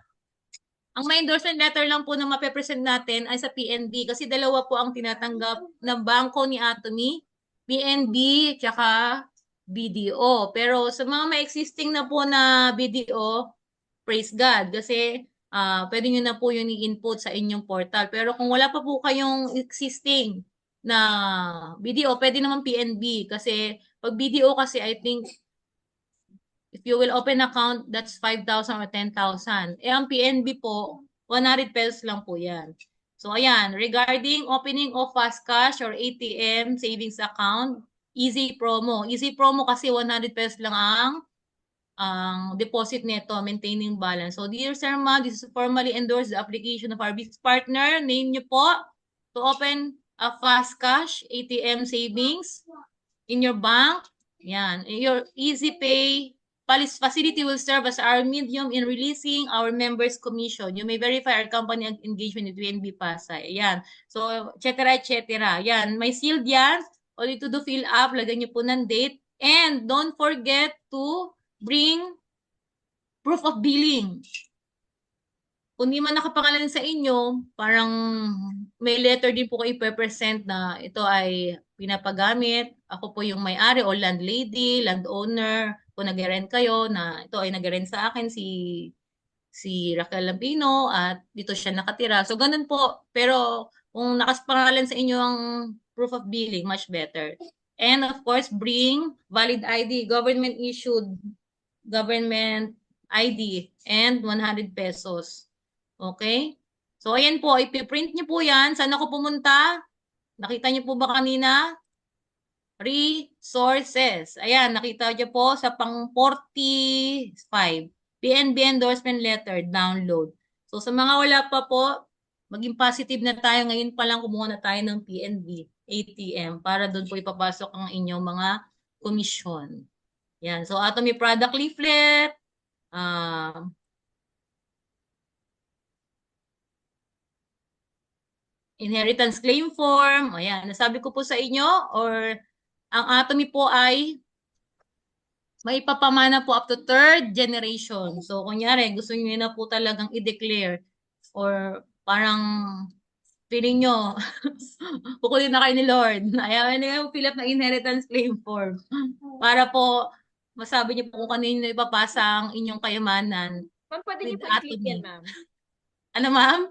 ang may endorsement letter lang po na mape-present natin ay sa PNB kasi dalawa po ang tinatanggap ng bangko ni Atomy, PNB tsaka BDO. Pero sa mga may existing na po na BDO, praise God kasi pwede nyo na po yun i-input sa inyong portal. Pero kung wala pa po kayong existing na BDO, pwede naman PNB kasi pag BDO kasi I think if you will open account, that's 5,000 or 10,000. Ang PNB po, 100 pesos lang po yan. So, ayan, regarding opening of fast cash or ATM savings account, easy promo. Easy promo kasi 100 pesos lang ang deposit nito, maintaining balance. So, dear Sir Ma, this is formally endorse the application of our business partner. Name nyo po to open a fast cash ATM savings in your bank. Yan. Your easy pay facility will serve as our medium in releasing our members' commission. You may verify our company engagement with PNB Pasay. Yan. So, et cetera. Yan. May sealed yan. All you to do, fill up. Lagyan nyo po ng date. And don't forget to bring proof of billing. Kung di man nakapangalan sa inyo, parang may letter din po kayo i-present na ito ay pinapagamit. Ako po yung may-ari o landlady, landowner. Kung nag-rent kayo na ito ay nag-rent sa akin si Raquel Lambino at dito siya nakatira. So, ganun po. Pero kung nakapangalan sa inyo ang proof of billing, much better. And of course, bring valid ID, government issued government ID and 100 pesos. Okay? So, ayan po, ipiprint nyo po yan. Saan ako pumunta? Nakita nyo po ba kanina? Resources. Ayan, nakita nyo po sa pang 45. PNB endorsement letter, download. So, sa mga wala pa po, maging positive na tayo. Ngayon pa lang kumuha na tayo ng PNB ATM para doon po ipapasok ang inyong mga komisyon. Yan. So, Atomy product leaflet, inheritance claim form, ayan, nasabi ko po sa inyo, or ang Atomy po ay may papamana po up to 3rd generation. So, kunyari, gusto niyo na po talagang i-declare or parang feeling nyo, kukunin na kayo ni Lord. Ayan, fill up na inheritance claim form. Para po, masabi niyo po kung kanino ipapasa ang inyong kayamanan. Ma'am, pwede niyo with po i-click Atomy. yan, ma'am. Ano, ma'am?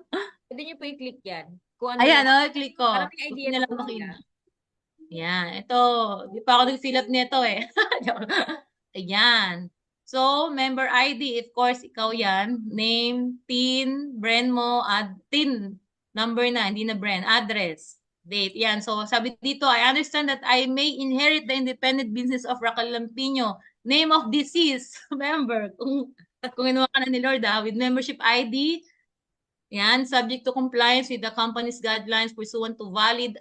Pwede niyo po i-click yan. Kung ano Ayan, yan. click ko. Para may idea na na lang po makita. sila. Yan, ito. Di pa ako nag-fill up nito Ayan. So, member ID, of course, ikaw yan. Name, PIN, brand mo, PIN, number na, hindi na brand, address, date. Yan. So, sabi dito, I understand that I may inherit the independent business of Raquel Lampino. Name of deceased member. Kung inuwa ka na ni Lord, with membership ID, yan, subject to compliance with the company's guidelines pursuant to valid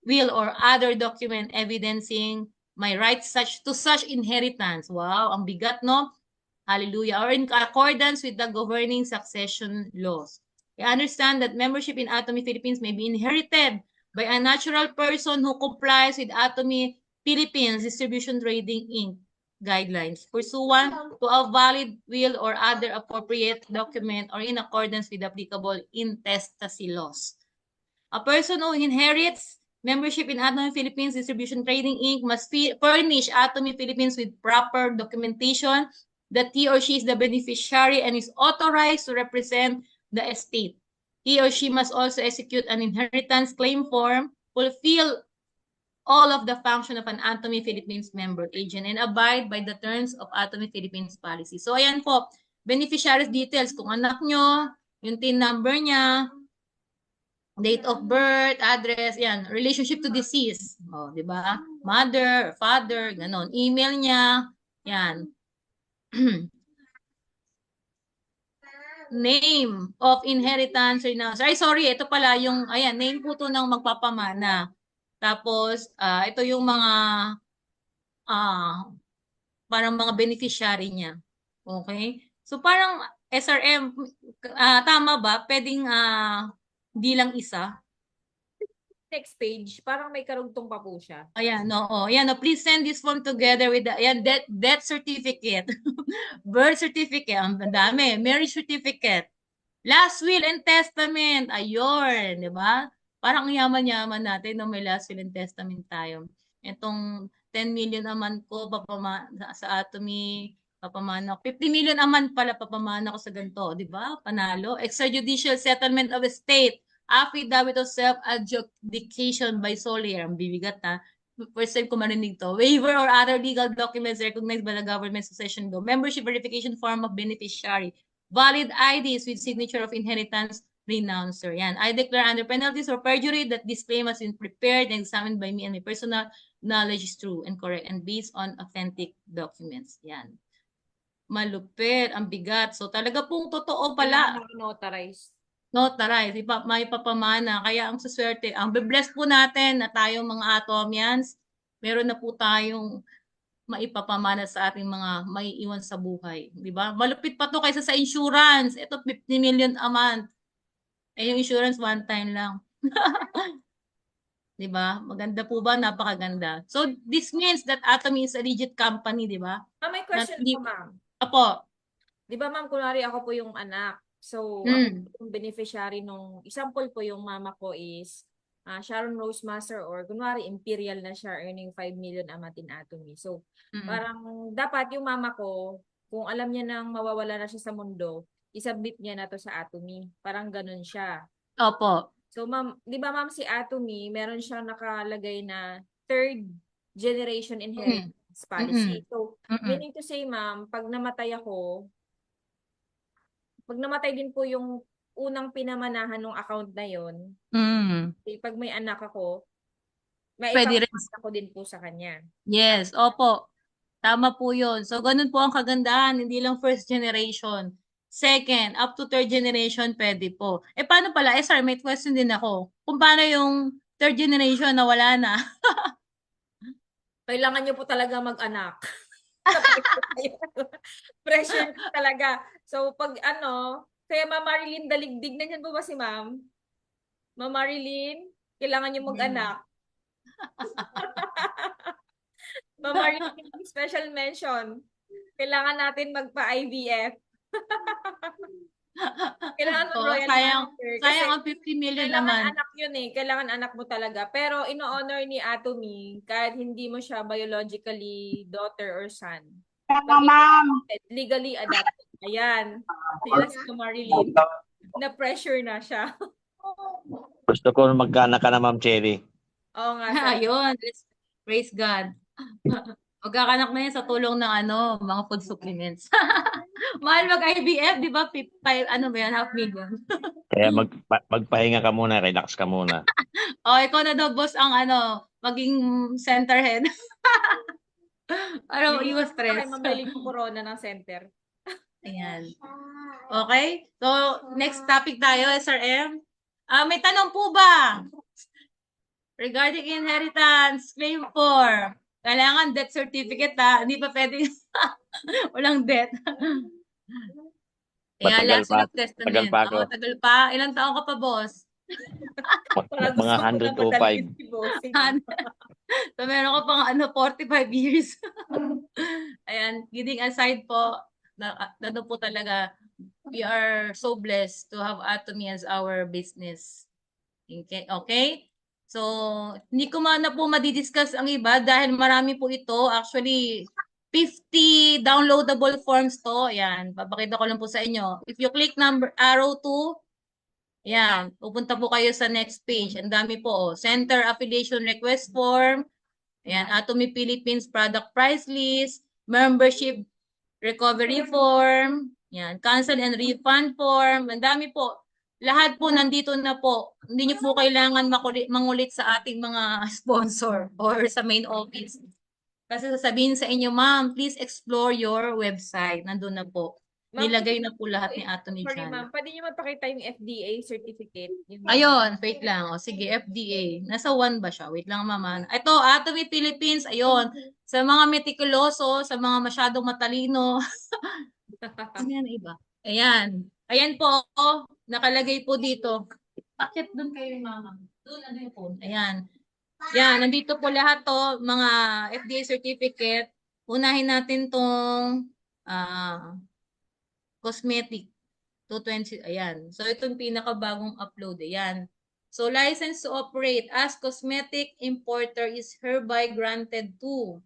will or other document evidencing my rights to such inheritance. Wow, ang bigat, no? Hallelujah. Or in accordance with the governing succession laws. I understand that membership in Atomy Philippines may be inherited by a natural person who complies with Atomy Philippines Distribution Trading Inc. guidelines pursuant to a valid will or other appropriate document or in accordance with applicable intestacy laws. A person who inherits membership in Atomy Philippines Distribution Trading Inc. must furnish Atomy Philippines with proper documentation that he or she is the beneficiary and is authorized to represent the estate. He or she must also execute an inheritance claim form, fulfill all of the function of an Atomy Philippines member agent, and abide by the terms of Atomy Philippines policy. So, ayan po, beneficiaries details, kung anak nyo, yung TIN number niya, date of birth, address, yan, relationship to deceased, di ba? Mother, father, ganon. Email niya, yan. Name of inheritance renouncer. Ay, sorry, ito pala yung, ayan, name po to ng magpapamana. Tapos, ito yung mga, parang mga beneficiary niya. Okay? So, parang SRM, tama ba? Pwedeng, di lang isa. Next page, parang may karugtong pa po siya. Ayan, oo. Ayan, please send this form together with the ayan, death certificate, birth certificate, ang dami, marriage certificate, last will and testament, ayun, di ba? Parang yaman-yaman natin no, may last will and testament tayo. Itong 10 million a month ko sa Atomy, papamana ko. 50 million a month pala papamana ko sa ganito, di ba? Panalo. Extrajudicial settlement of estate, affidavit of self-adjudication by sole heir. Ang bibigat ha. First time ko marinig to. Waiver or other legal documents recognized by the government succession law. Membership verification form of beneficiary. Valid IDs with signature of inheritance renouncer. Yan. I declare under penalties or perjury that this claim has been prepared and examined by me and my personal knowledge is true and correct and based on authentic documents. Yan. Malupit. Ang bigat. So talaga pong totoo pala. Notarized. Notarize, may papamana. Kaya ang suswerte, ang be-bless po natin na tayong mga Atomians, meron na po tayong maipapamana sa ating mga maiiwan sa buhay. Di ba? Malupit pa to kaysa sa insurance. Ito, 50 million a month. Eh, yung insurance, one time lang. Di ba? Maganda po ba? Napakaganda. So, this means that Atomy is a legit company, di ba? May question po, ma'am. Apo. Di ba, ma'am, kunwari ako po yung anak. So, ako yung beneficiary nung, example po yung mama ko is Sharon Rose Master or kunwari Imperial na siya earning 5 million a month in Atomy. So, parang dapat yung mama ko, kung alam niya nang mawawala na siya sa mundo, isubmit niya na to sa Atomy. Parang ganun siya. Opo. So, ma'am, di ba ma'am si Atomy, meron siyang nakalagay na third generation inheritance policy. So, meaning to say, ma'am, pag namatay ako, pag namatay din po yung unang pinamanahan ng account na yon, pag may anak ako, maipapamana ko din po sa kanya. Yes, opo. Tama po yun. So, ganun po ang kagandahan. Hindi lang first generation. Second, up to third generation, pwede po. Eh, paano pala? Sir, may question din ako. Kung paano yung third generation na wala na? Kailangan nyo po talaga mag-anak. Pressure talaga. So, pag kaya Ma'am Marilyn Daligdig, nandiyan po ba si Ma'am? Ma'am Marilyn, kailangan nyo mag-anak. Ma'am Marilyn, special mention. Kailangan natin magpa-IVF. Kailangan mag-royal master. Sayang ang 50 million naman. Kailangan anak yun eh. Kailangan anak mo talaga. Pero ino-honor ni Atomy, kahit hindi mo siya biologically daughter or son. Ma'am. Legally adopted. Ayan. Ayan si Marilyn. Na-pressure na siya. Gusto ko magkaanak ka na, Ma'am Cherry. Oo nga. Ayun. Praise God. Magkakanak na yan sa tulong ng mga food supplements. Mahal mag-IVF, di ba? 500,000. Kaya magpahinga ka muna, relax ka muna. Ikaw na daw, boss, ang maging center head. Para iwas stress. Okay, mamalig ko corona ng center. Ayan. Okay? So, next topic tayo, SRM. May tanong po ba? Regarding inheritance, claim form. Kailangan death certificate Hindi pa pwede. Walang death. Matagal pa. Testament. Tagal pa ako. Tagal pa. Ilang taon ka pa, boss? Mga 105. So, meron ka pang 45 years. Ayan, kidding aside po, po talaga, we are so blessed to have Atomy as our business. Okay? So, hindi ko na po madidiscuss ang iba dahil marami po ito. Actually, 50 downloadable forms to. Ayan, papakita ko lang po sa inyo. If you click arrow 2, Ayan, pupunta po kayo sa next page. Ang dami po, oh. Center Affiliation Request Form. Ayan, Atomy Philippines Product Price List, Membership Recovery Form, ayan, Cancel and Refund Form. Ang dami po. Lahat po nandito na po. Hindi niyo po kailangan mangulit sa ating mga sponsor or sa main office. Kasi sasabihin sa inyo, ma'am, please explore your website. Nandun na po. Ma'am, Nilagay na po lahat ni Atomy sorry dyan. ma'am, pwede niyo magpakita yung FDA certificate? Yung Ayun, wait lang. O, sige, FDA. Nasa 1 ba siya? Wait lang, mama. Ito, Atomy Philippines. Ayun. Sa mga metikuloso, sa mga masyadong matalino. Ano yan, iba? Ayan. Ayan po, oh, nakalagay po dito. Bakit doon kayo, mama? Doon, ano yung phone? Ayan. Yan, nandito po lahat to, mga FDA certificate. Unahin natin tong cosmetic. 220, ayan. So, itong pinakabagong upload, ayan. So, license to operate as cosmetic importer is hereby granted to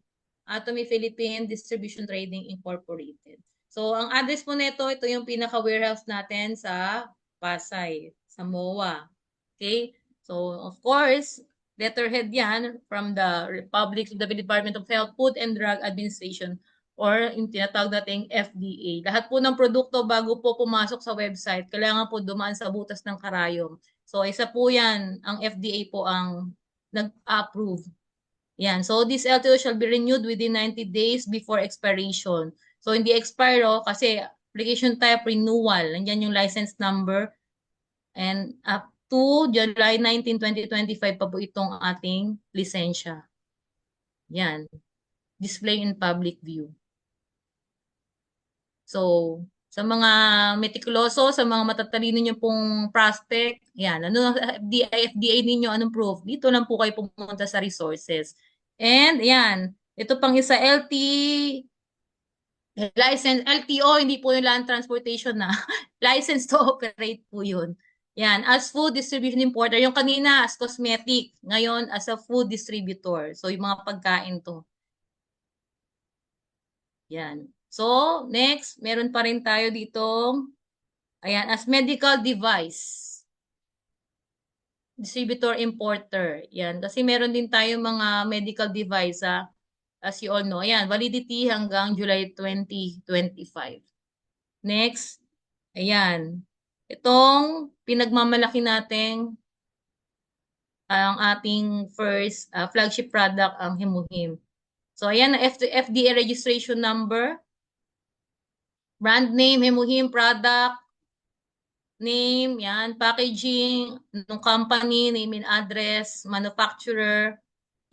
Atomy Philippine Distribution Trading Incorporated. So, ang address po nito, ito yung pinaka-warehouse natin sa Pasay, sa MOA. Okay? So, of course, letterhead yan from the Republic of the Department of Health, Food and Drug Administration or yung tinatawag nating FDA. Lahat po ng produkto bago po pumasok sa website, kailangan po dumaan sa butas ng karayom. So, isa po yan, ang FDA po ang nag-approve. Yan. So, this LTO shall be renewed within 90 days before expiration. So, hindi expire kasi application type renewal. Nandiyan yung license number. And up to July 19, 2025 pa po itong ating lisensya. Yan. Display in public view. So, sa mga metikuloso, sa mga matatalino nyo pong prospect, yan, ano FDA ninyo, anong proof? Dito lang po kayo pumunta sa resources. And yan, ito pang isa license, LTO, hindi po yung land transportation na. License to operate po yun. Yan, as food distribution importer. Yung kanina as cosmetic, ngayon as a food distributor. So, yung mga pagkain to. Yan. So, next, meron pa rin tayo dito. Ayan, as medical device. Distributor importer. Yan. Kasi meron din tayo mga medical device, as you all know. Ayan, validity hanggang July 2025. Next. Ayan. Itong pinagmamalaki natin ang ating first flagship product, ang Himuhim. So, ayan, FDA registration number. Brand name, Himuhim product, name, yan, packaging, ng company, name and address, manufacturer,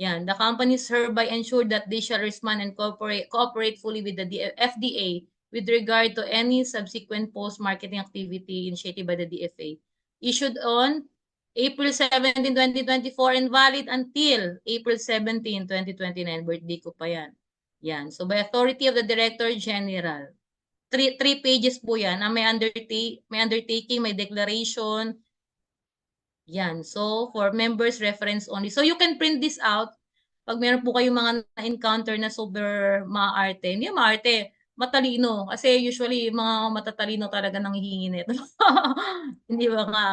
yan. The company is hereby ensured that they shall respond and cooperate fully with the FDA with regard to any subsequent post-marketing activity initiated by the DFA. Issued on April 17, 2024 and valid until April 17, 2029. Birthday ko pa yan. Yan. So, by authority of the Director General. Three pages po yan. May undertaking, may declaration. Yan. So, for members, reference only. So, you can print this out. Pag meron po kayong mga na-encounter na super maarte. Hindi maarte, matalino. Kasi usually, mga matatalino talaga nang hihingi nito. Hindi ba nga?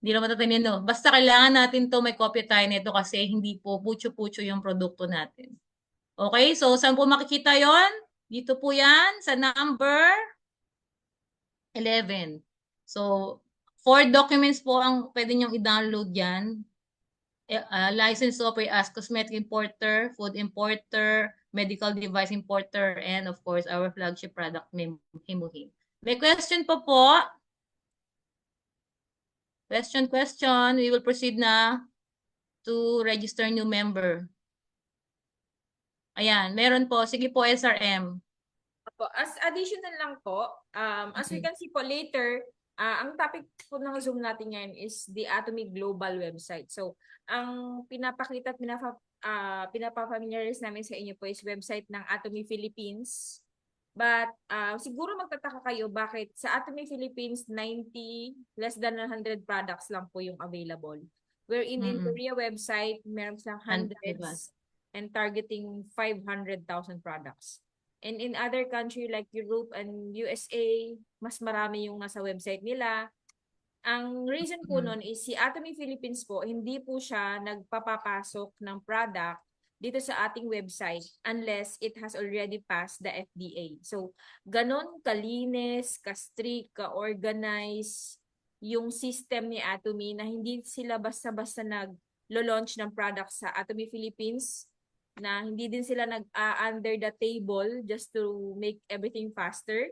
Hindi na matatalino. Basta kailangan natin to may copy tayo nito kasi hindi po putyo-putyo yung produkto natin. Okay? So, saan po makikita yon? Dito po yan sa number 11. So, 4 documents po ang pwede nyong i-download yan. License to operate as cosmetic importer, food importer, medical device importer, and of course, our flagship product, Himuhim. May question pa po? Question. We will proceed na to register new member. Ayan, meron po. Sige po, SRM. As additional lang po, as we can see po later, ang topic po ng Zoom natin ngayon is the Atomy Global website. So, ang pinapakita at pinapafamiliarize namin sa inyo po is website ng Atomy Philippines. But siguro magtataka kayo bakit sa Atomy Philippines less than 100 products lang po yung available. Wherein in Korea website, meron silang hundreds and targeting 500,000 products. And in other country like Europe and USA, mas marami yung nasa website nila. Ang reason po nun is si Atomy Philippines po, hindi po siya nagpapapasok ng product dito sa ating website unless it has already passed the FDA. So, ganon kalinis, ka-strict, ka-organize yung system ni Atomy na hindi sila basta-basta nag-launch ng product sa Atomy Philippines, na hindi din sila under the table just to make everything faster.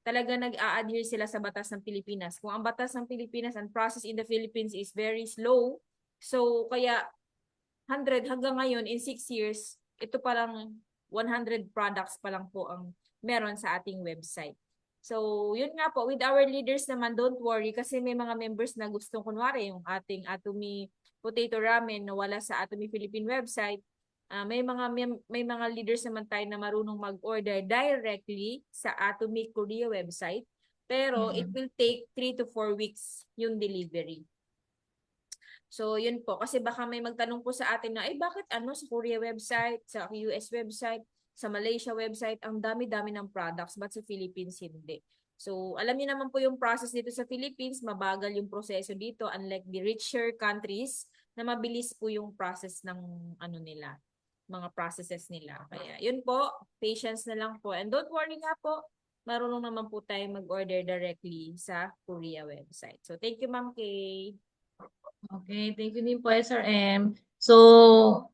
Talaga nag-a-adhere sila sa batas ng Pilipinas. Kung ang batas ng Pilipinas and process in the Philippines is very slow, so kaya 100 hanggang ngayon in 6 years, ito parang 100 products pa lang po ang meron sa ating website. So, yun nga po, with our leaders naman, don't worry kasi may mga members na gustong kunwari yung ating Atomy Potato Ramen na wala sa Atomy Philippine website. May mga leaders naman tayo na marunong mag-order directly sa Atomy Korea website, pero it will take 3 to 4 weeks yung delivery. So, yun po. Kasi baka may magtanong po sa atin na, bakit sa Korea website, sa US website, sa Malaysia website, ang dami-dami ng products, but sa Philippines hindi. So, alam niyo naman po yung process dito sa Philippines, mabagal yung proseso dito, unlike the richer countries, na mabilis po yung process ng nila, mga processes nila. Kaya, yun po, patience na lang po. And don't worry nga po, marunong naman po tayo mag-order directly sa Korea website. So, thank you, Ma'am Kay. Okay, thank you din po, SRM. So,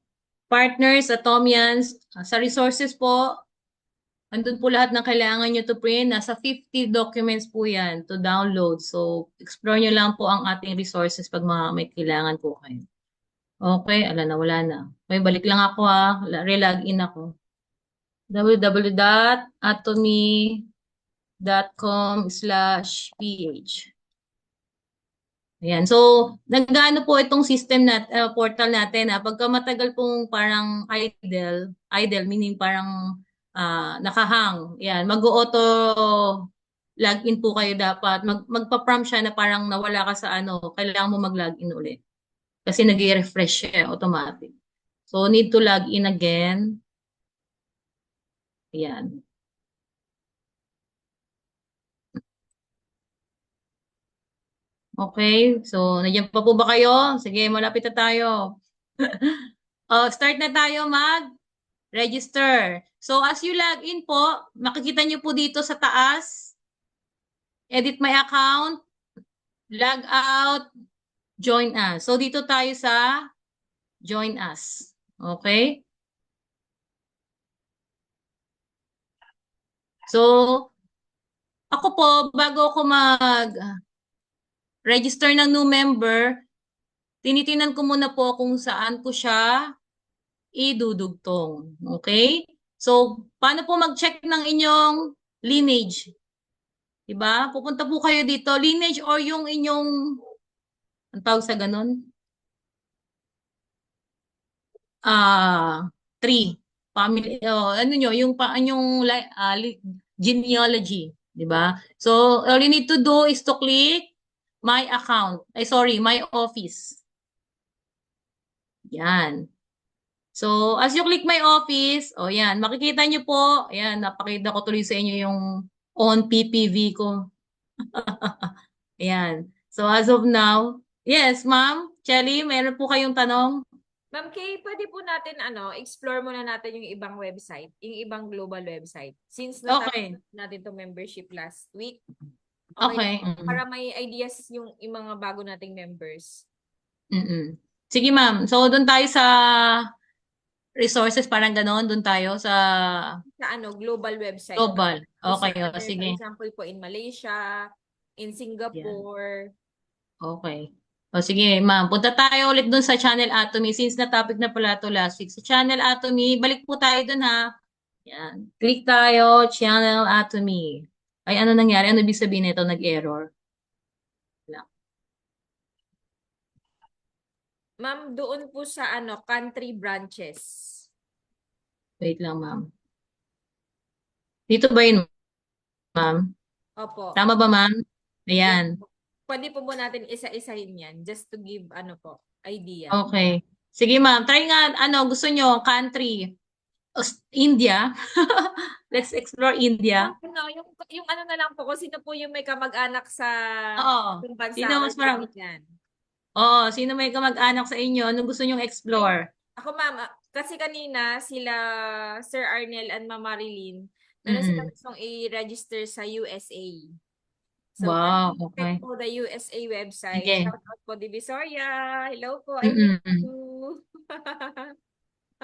partners, Atomians, sa resources po, andun po lahat ng kailangan nyo to print. Nasa 50 documents po yan to download. So, explore nyo lang po ang ating resources pag may kailangan po kayo. Okay, wala na. May balik lang ako relog in ako. www.atomy.com/ph. Ayan. So, nag-ano po itong system portal natin. Pagka matagal pong parang idle meaning parang nakahang. Ayan, mag-auto login po kayo dapat. Magpa-prompt siya na parang nawala ka sa kailangan mo mag-login ulit. Kasi nag-refresh siya automatic. So, need to log in again. Ayan. Okay, so nandiyan pa po ba kayo? Sige, malapit na tayo. Start na tayo mag-register. So, as you log in po, makikita nyo po dito sa taas, edit my account, log out, join us. So, dito tayo sa join us. Okay? So, ako po, bago ako mag-register ng new member, tinitinan ko muna po kung saan ko siya idudugtong. Okay? So, paano po mag-check ng inyong lineage? Diba? Pupunta po kayo dito. Lineage or yung inyong, ang tawag sa ganun? Tree. Family, yung genealogy. Diba? So, all you need to do is to click my account. My office. Yan. So, as you click my office, yan, makikita nyo po, yan, napakita ko tuloy sa inyo yung on PPV ko. Yan. So, as of now, yes, Ma'am Chelly, meron po kayong tanong? Ma'am Kay, pwede po natin explore muna natin yung ibang website, yung ibang global website. Since natapos natin to membership last week. Okay. Para may ideas yung mga bago nating members. Sige, Ma'am. So, doon tayo sa resources, parang gano'n, doon tayo sa global website. Global. Okay, sige. For example po in Malaysia, in Singapore. Okay. Sige, Ma'am. Punta tayo ulit doon sa Channel Atomy. Since na-topic na pala ito last week. Sa Channel Atomy, balik po tayo doon Yan. Click tayo, Channel Atomy. Ay, ano nangyari? Ano ibig sabihin nito? Nag-error. Ma'am, doon po sa country branches. Wait lang, Ma'am. Dito ba yun, Ma'am? Opo. Tama ba, Ma'am? Ayan. Pwede po mo natin isa-isahin yan just to give idea. Okay. Sige, Ma'am. Try nga, gusto nyo, country. India. Let's explore India. Ano, yung ano na lang po, kung sino po yung may kamag-anak sa Oo. ibang bansa, Sino mas marami? yan. Oo, sino may kamag-anak sa inyo? Anong gusto nyong explore? Ako ma'am, kasi kanina sila Sir Arnel and Ma'am Marilyn, meron sila Mm-mm. gustong i-register sa USA. So, Wow, kindly check okay. po the USA website. Sige. Shout out po Divisoria. Hello po, I miss Mm-mm. you.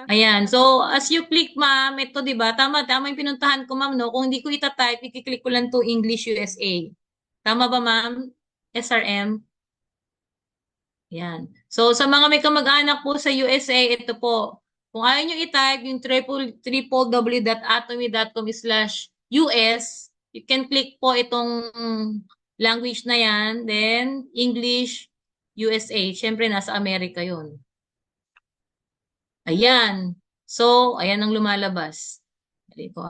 Ayan. So, as you click, ma'am, ito, di ba? Tama yung pinuntahan ko, ma'am, no? Kung hindi ko itatype, i-click ko lang to English USA. Tama ba, ma'am? SRM? Yan. So, sa mga may kamag-anak po sa USA, ito po. Kung ayaw nyo i-type yung www.atomy.com/US, you can click po itong language na yan. Then, English, USA. Siyempre, nasa Amerika yon. Ayan. So, ayan ang lumalabas. Dali ko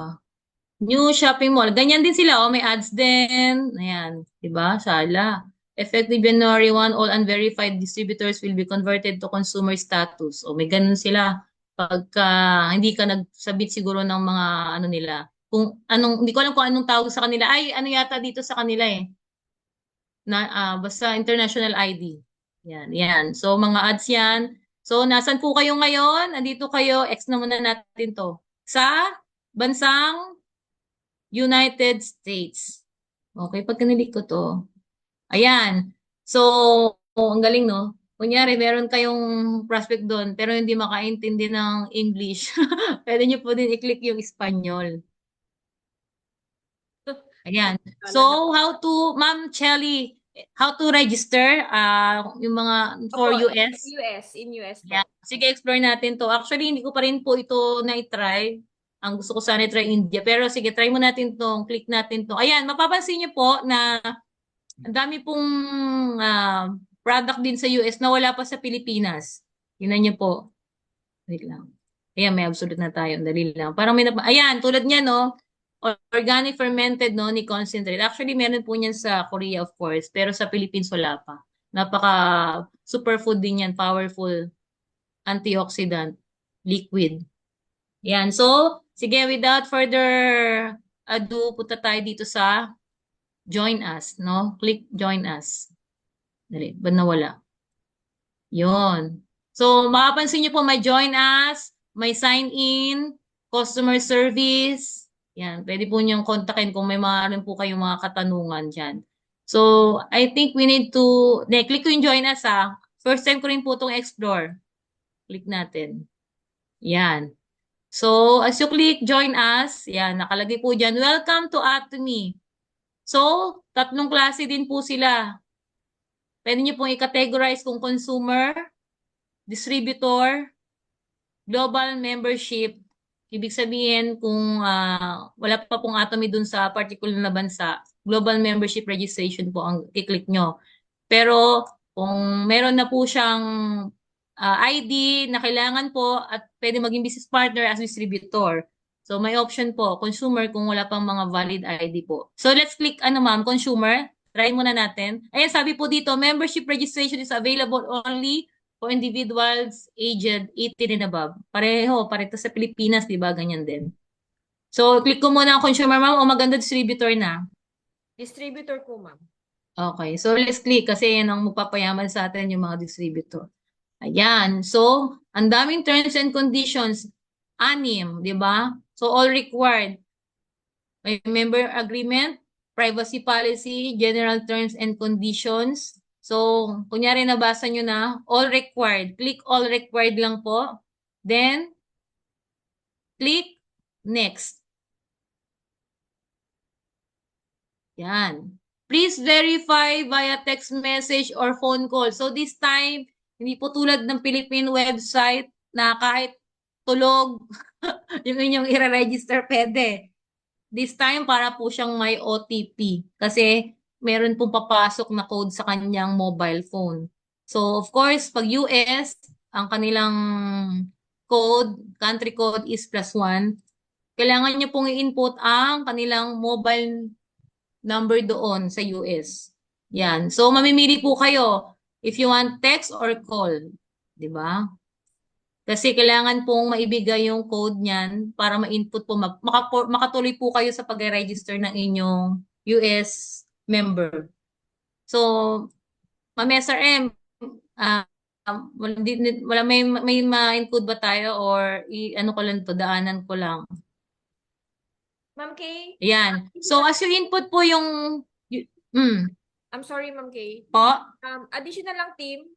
New shopping mall. Ganyan din sila. Oh, may ads din. Ayan. Diba? Sala. Effective January 1, all unverified distributors will be converted to consumer status. O may ganun sila. Pagka hindi ka nagsabit siguro ng mga ano nila. Kung anong, hindi ko alam kung anong tawag sa kanila. Ay, ano yata dito sa kanila eh. Basta international ID. Yan, yan. So, mga ads yan. So, nasan po kayo ngayon? Andito kayo. X na muna natin to. Sa bansang United States. Okay, pag kinilik ko to. Ayan. So, ang galing, no? Kunyari, meron kayong prospect doon, pero hindi makaintindi ng English. Pwede nyo po din i-click yung Espanyol. Ayan. So, Ma'am Chelly, how to register yung mga for Opo, US? in US po. Yeah. Sige, explore natin to. Actually, hindi ko pa rin po ito na-try. Ang gusto ko sana i-try India. Pero sige, try mo natin tong, click natin to. Ayan, mapapansin niyo po na ang dami pong product din sa US na wala pa sa Pilipinas. Tingnan niyo po. Wait lang. Ayan, may absolute na tayo. Dali lang. Parang ayan, tulad niya, no? Organic fermented, no? Ni concentrate. Actually, meron po niyan sa Korea, of course. Pero sa Philippines, wala pa. Napaka superfood din yan. Powerful antioxidant liquid. Yan. So, sige, without further ado, punta tayo dito sa join us, no? Click join us. Dali, ba nawala? Yon. So, makapansin niyo po may join us, may sign in, customer service. Yan, pwede po niyong kontakin kung may mga po kayong mga katanungan dyan. So, I think we need to, click ko yung join us First time ko rin po itong explore. Click natin. Yan. So, as you click join us, yan, nakalagay po dyan, welcome to Atomy. So, tatlong klase din po sila. Pwede nyo pong i-categorize kung consumer, distributor, global membership. Ibig sabihin, kung wala pa pong Atomy dun sa particular na bansa, global membership registration po ang i-click nyo. Pero, kung meron na po siyang ID na kailangan po at pwede maging business partner as distributor. So may option po, consumer kung wala pang mga valid ID po. So let's click ma'am, consumer. Try muna natin. Ayan, sabi po dito, membership registration is available only for individuals aged 18 and above. Pareho sa Pilipinas, di ba? Ganyan din. So click ko muna ang consumer ma'am o maganda distributor na. Distributor po, ma'am. Okay, so let's click kasi yan ang magpapayaman sa atin yung mga distributor. Ayan. So, ang daming terms and conditions. 6, di ba? So, all required. May member agreement, privacy policy, general terms and conditions. So, kunyari nabasa nyo na, all required. Click all required lang po. Then, click next. Yan. Please verify via text message or phone call. So, this time, hindi po tulad ng Philippine website na kahit tulog yung inyong i-register, pwede. This time, para po siyang may OTP. Kasi meron pong papasok na code sa kanyang mobile phone. So, of course, pag US, ang kanilang country code is +1. Kailangan niyo pong i-input ang kanilang mobile number doon sa US. Yan. So, mamimili po kayo if you want text or call. Di ba? Kasi kailangan pong maibigay yung code niyan para ma-input po, makatuloy po kayo sa pag-register ng inyong US member. So, Ma'am SRM, ah, wala may ma-include ba tayo or ano ko lang to, daanan ko lang. Ma'am Kay, Ayan. So, as you input po yung, I'm sorry, Ma'am Kay. po, Additional lang team,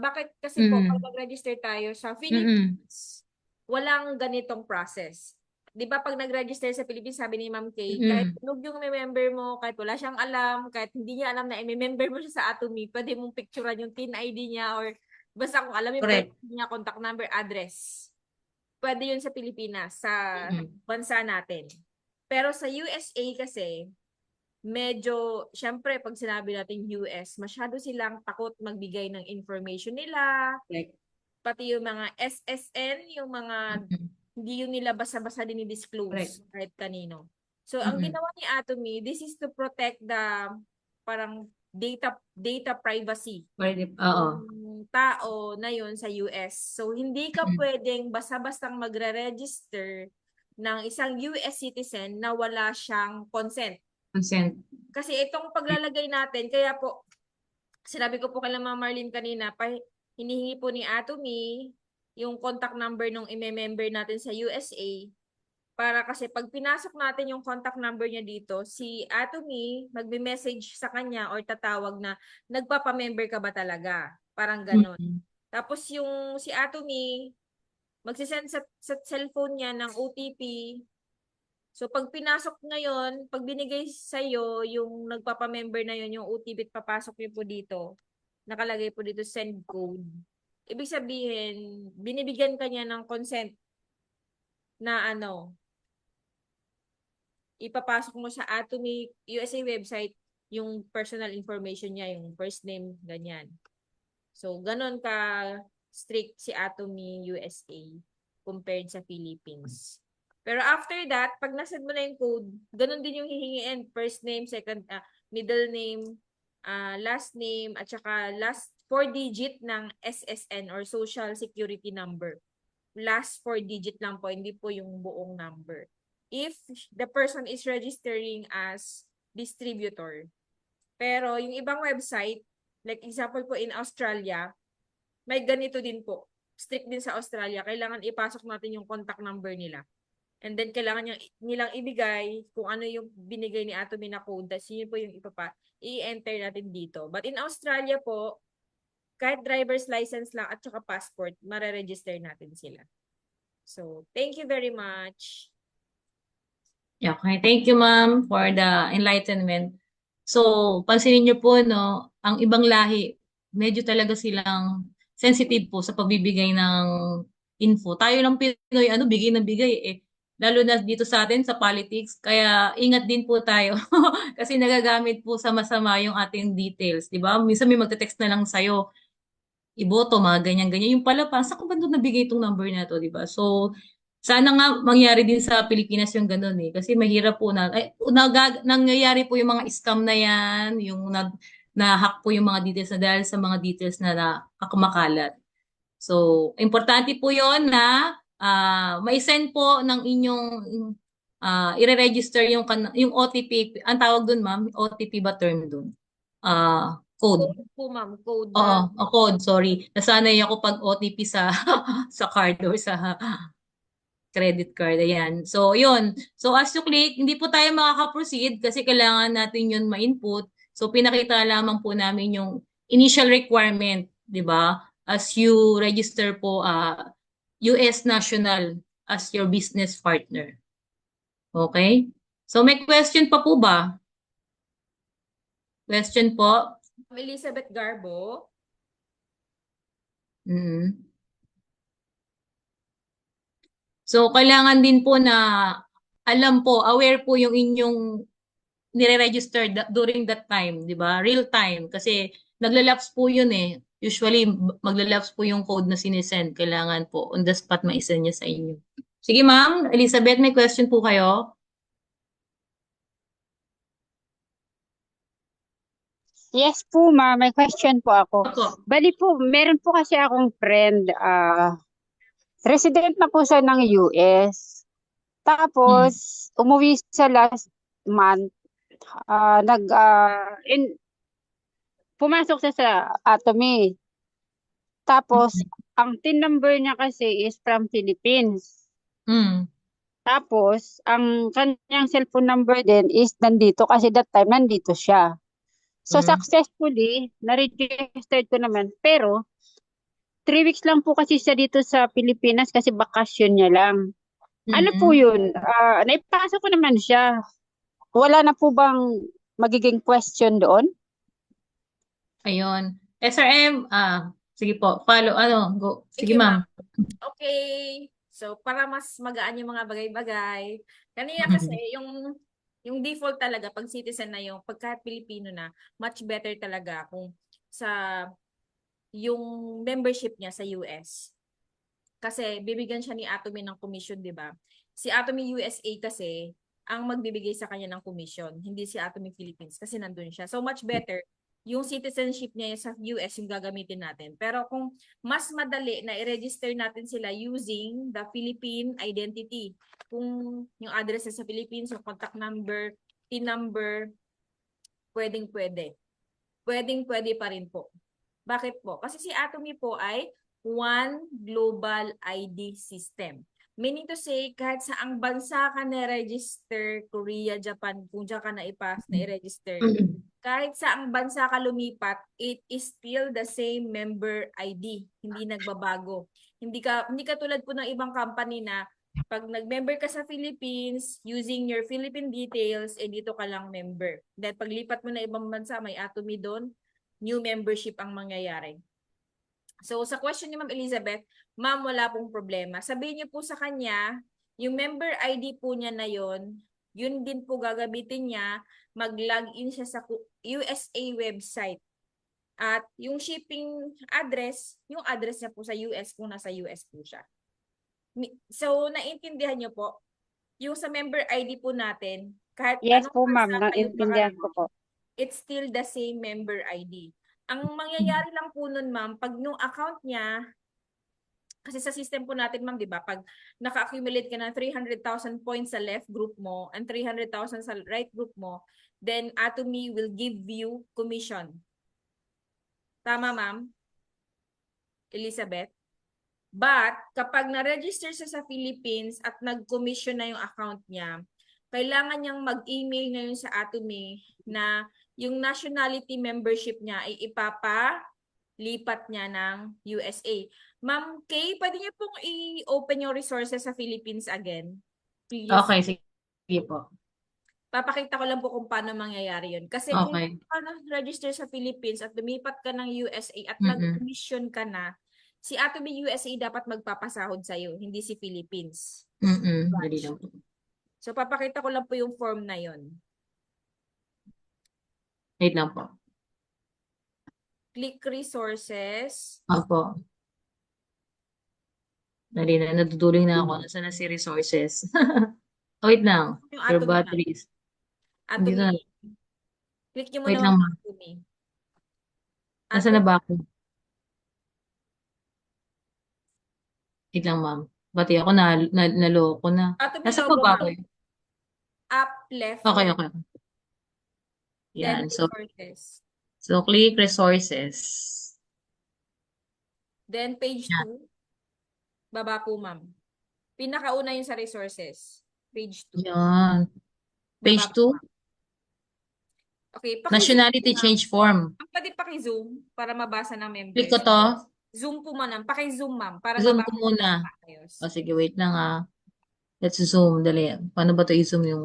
bakit kasi po pag mm, nag-register tayo sa mm, Philippines, walang ganitong process. 'Di ba pag nag-register sa Philippines, sabi ni Ma'am Kay, kahit mm, tulog yung member mo, kahit wala siyang alam, kahit hindi niya alam na i-member mo siya sa Atomy, pwede mong picturean yung TIN ID niya or basta kung alam yung correct. birthday niya, contact number, address. Pwede yun sa Pilipinas, sa Mm, bansa natin. Pero sa USA kasi, medyo, syempre, pag sinabi natin US, masyado silang takot magbigay ng information nila, correct. pati yung mga SSN, yung mga Mm, hindi yun nila basta-basta correct. dinidisclose kahit kanino. So, ang Mm, ginawa ni Atomy, this is to protect the parang data privacy pwede, oo. yung tao na yun sa US. So, hindi ka Mm, pwedeng basta-bastang magre-register ng isang US citizen na wala siyang consent. consent. Kasi itong paglalagay natin, kaya po, sinabi ko po kay Ma'am Marlene kanina, hinihingi po ni Atomy yung contact number nung ime-member natin sa USA para kasi pag pinasok natin yung contact number niya dito, si Atomy magme-message sa kanya or tatawag na nagpapa-member ka ba talaga? Parang ganon. Mm, Tapos yung si Atomy magsisend sa cellphone niya ng OTP. So pag pinasok ngayon, pag binigay sa iyo yung nagpapa-member na yun, yung OTP at papasok niyo po dito, nakalagay po dito send code. Ibig sabihin, binibigyan ka niya ng consent na ano, ipapasok mo sa Atomy USA website yung personal information niya, yung first name, ganyan. So, ganon ka strict si Atomy USA compared sa Philippines. Pero after that, pag nasend mo na yung code, ganon din yung hihingiin. First name, middle name, last name, at saka last 4 digit ng SSN or Social Security Number. Last 4 digit lang po, hindi po yung buong number. If the person is registering as distributor. Pero yung ibang website, like example po in Australia, may ganito din po. Strict din sa Australia, kailangan ipasok natin yung contact number nila. And then kailangan nilang ibigay kung ano yung binigay ni Atomy na code. Tapos yun po yung i-enter natin dito. But in Australia po, kahit driver's license lang at saka passport, mare-register natin sila. So, thank you very much. okay, thank you ma'am for the enlightenment. So, pansinin niyo po, no, ang ibang lahi, medyo talaga silang sensitive po sa pagbibigay ng info. Tayo lang Pinoy, bigay na bigay eh. Lalo na dito sa atin, sa politics. Kaya ingat din po tayo. Kasi nagagamit po sa masama yung ating details, di ba? Minsan may magte-text na lang sa'yo, iboto, mga ganyan-ganyan. Yung pala, parang saan ko ba doon nabigay itong number na to, di ba? So, sana nga mangyari din sa Pilipinas yung ganun eh. Kasi mahirap po nangyayari po yung mga scam na yan, yung na-hack po yung mga details na dahil sa mga details na kumakalat. So, importante po yon na ma-send po ng inyong i-register yung OTP. Ang tawag dun, ma'am, OTP ba term dun? Code. Code po, ma'am. Code Oo, na. code, sorry. Nasanay ako pag OTP sa sa card or sa credit card. Ayan. So, yun. So, as you click, hindi po tayo makaka-proceed kasi kailangan natin yun ma-input. So, pinakita lamang po namin yung initial requirement, di ba? As you register po US national as your business partner. Okay? So, may question pa po ba? Question po? Elizabeth Garbo. Mm. So, kailangan din po na alam po, aware po yung inyong nire-register during that time, di ba? Real time. Kasi naglalapse po yun eh. Usually, maglalapse po yung code na sinisend. Kailangan po on the spot ma-send niya sa inyo. Sige ma'am, Elizabeth, may question po kayo? Yes po, ma'am. May question po ako. Opo. Bali po, meron po kasi akong friend, Resident na po siya ng US. Mm. Tapos, umuwi siya last month. Ah, nag, ah, in, pumasok siya sa Atomy. Tapos, Mm. ang TIN number niya kasi is from Philippines. Mm. Tapos, ang kanyang cellphone number din is nandito kasi that time nandito siya. So, Mm. successfully, na-registered ko naman. Pero, 3 weeks lang po kasi siya dito sa Pilipinas kasi bakasyon niya lang. Ano po Mm. yun? Naipasok ko naman siya. Wala na po bang magiging question doon? Ayun. SRM, sige po, follow, go. Thank Sige, you, ma'am. ma'am. Okay. So, para mas magaan yung mga bagay-bagay. Kanina kasi, Mm. yung default talaga, pag citizen na yung, pagka Pilipino na, much better talaga kung sa, yung membership niya sa US. Kasi, bibigyan siya ni Atomy ng commission, di ba? Si Atomy USA kasi, ang magbibigay sa kanya ng commission, hindi si Atomy Philippines kasi nandun siya. So, much better yung citizenship niya sa US yung gagamitin natin. Pero kung mas madali na i-register natin sila using the Philippine identity, kung yung address sa Philippines, yung contact number, PIN number, pwedeng-pwede. Pwedeng-pwede pa rin po. Bakit po? Kasi si Atomy po ay one global ID system. Meaning to say, kahit saang bansa ka na-register, Korea, Japan, kung dyan ka na-ipas, na-register, kahit saang bansa ka lumipat, it is still the same member ID. Hindi nagbabago. Hindi ka tulad po ng ibang company na pag nag-member ka sa Philippines, using your Philippine details, dito ka lang member. Dahil paglipat mo na ibang bansa, may Atomy doon, new membership ang mangyayari. So, sa question ni Ma'am Elizabeth, Ma'am, wala pong problema. Sabihin niyo po sa kanya, yung member ID po niya na yun din po gagamitin niya, mag-login siya sa USA website. At yung shipping address, yung address niya po sa US kung nasa US po siya. So, naintindihan niyo po, yung sa member ID po natin, kahit Yes anong po, ma'am. bansa kayo Naintindihan ko makarami, po. it's still the same member ID. Ang mangyayari lang po nun, ma'am, pag nung account niya, kasi sa system po natin, ma'am, di ba, pag naka-accumulate ka ng 300,000 points sa left group mo and 300,000 sa right group mo, then Atomy will give you commission. Tama, ma'am? Elizabeth? But, kapag na-register siya sa Philippines at nag-commission na yung account niya, kailangan niyang mag-email ngayon sa Atomy na yung nationality membership niya ay ipapalipat niya ng USA. Ma'am Kay, pwede niyo pong i-open yung resources sa Philippines again? Please. Okay, sige po. Papakita ko lang po kung paano mangyayari yun. Kasi kung Okay. register sa Philippines at lumipat ka ng USA at Mm-mm. nag-commission ka na, si Atomy USA dapat magpapasahod sa'yo, hindi si Philippines. Dali lang po. So, papakita ko lang po yung form na yon. Wait lang po. Click resources. Opo. Dali na, naduduling na ako. Nasaan na si resources? Wait lang. Yung Your Atomy na. batteries. Dito na. Atomy. Click nyo Wait muna lang, yung ma'am. Atomy. Nasaan na Atomy. ba ako? Wait lang, ma'am. Pati ako naloko na. Atomy Nasa logo po ba mo. ako? Up, left. Okay, okay. Then Yan. So, resources. click resources. Then page Yan. 2. Baba po, ma'am. Pinakauna yung sa resources. Page 2. Yan. Page Baba po, 2. ma'am. Okay, Nationality change form. Pwede paki-zoom para mabasa ng members. Click ko to. Zoom po ma'am. Paki-zoom ma'am para Zoom mabasa ko muna. ng maayos. O sige, wait lang ah. Let's zoom. Dali. Paano ba to i-zoom yung...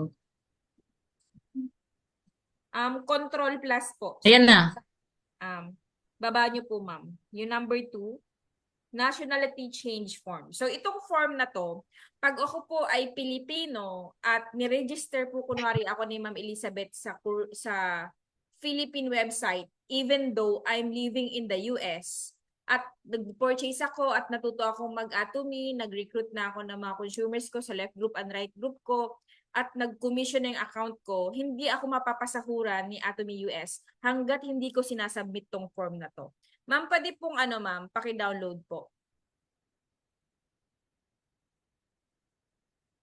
Control plus po. Ayan na. Baba nyo po ma'am. Yung number 2, nationality change form. So itong form na to, pag ako po ay Pilipino at ni-register po kunwari ako ni Ma'am Elizabeth sa Philippine website, even though I'm living in the US, at nag-purchase ako at natuto akong mag-Atomy, nag-recruit na ako ng mga consumers ko sa left group and right group ko, at nag-commission na yung account ko, hindi ako mapapasahuran ni Atomy US hanggat hindi ko sinasubmit tong form na to. Ma'am, pwede pong ma'am, paki-download po.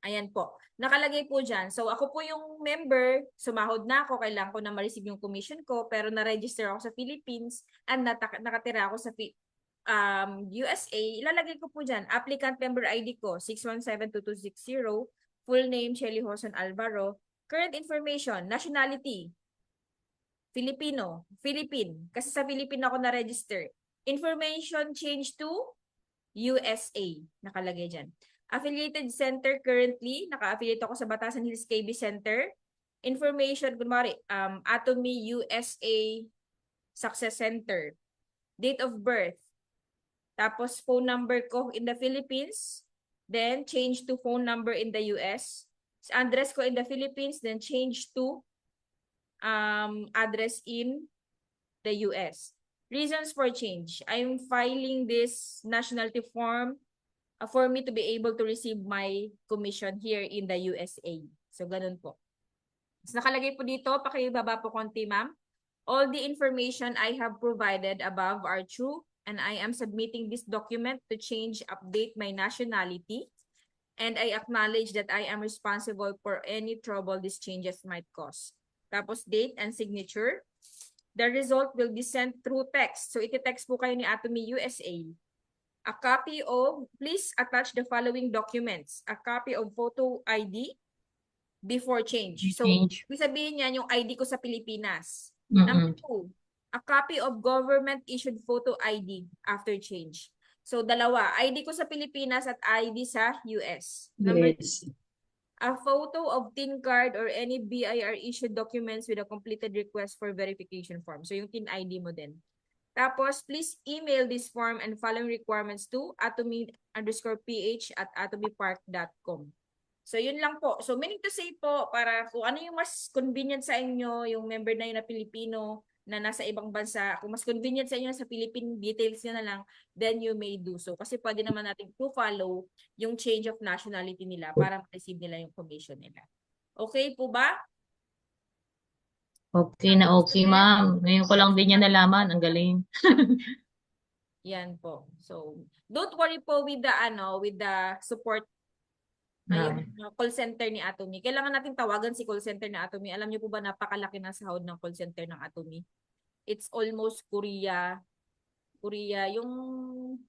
Ayan po. Nakalagay po dyan. So, ako po yung member, sumahod na ako, kailangan ko na ma-receive yung commission ko, pero na-register ako sa Philippines and nakatira ako sa USA. Ilalagay ko po dyan, applicant member ID ko, 6172260, full name, Shelly Hoson Alvaro, current information, nationality, Filipino, Philippine, kasi sa Philippine ako na-register. Information change to USA, nakalagay dyan. Affiliated center currently, naka-affiliate ako sa Batasan Hills KB Center. Information, kunwari, Atomy USA Success Center. Date of birth. Tapos phone number ko in the Philippines. Then change to phone number in the US. Address ko in the Philippines. Then change to address in the US. Reasons for change. I'm filing this nationality form for me to be able to receive my commission here in the USA. So, ganun po. So, nakalagay po dito, pakibaba po konti, ma'am. All the information I have provided above are true, and I am submitting this document to change, update my nationality, and I acknowledge that I am responsible for any trouble these changes might cause. Tapos, date and signature. The result will be sent through text. So, iti-text po kayo ni Atomy USA. A copy of, please attach the following documents. A copy of photo ID before change. So, Change. ibig sabihin niyan yung ID ko sa Pilipinas. Mm-mm. Number 2, a copy of government-issued photo ID after change. So, dalawa. ID ko sa Pilipinas at ID sa US. Number Yes. a photo of TIN card or any BIR-issued documents with a completed request for verification form. So, yung TIN ID mo din. Tapos, please email this form and following requirements to atomy_ph@atomypark.com. So, yun lang po. So, meaning to say po, para kung ano yung mas convenient sa inyo, yung member na yun na Pilipino na nasa ibang bansa, kung mas convenient sa inyo sa Philippine details nyo na lang, then you may do so. Kasi pwede naman natin to follow yung change of nationality nila para ma-receive nila yung commission nila. Okay po ba? Okay na okay, ma'am. Ngayon ko lang din yan nalaman. Ang galing. Yan po. So, don't worry po with the support yung call center ni Atomy. Kailangan natin tawagan si call center ni Atomy. Alam niyo po ba napakalaki ng sahod ng call center ng Atomy? It's almost Korea, yung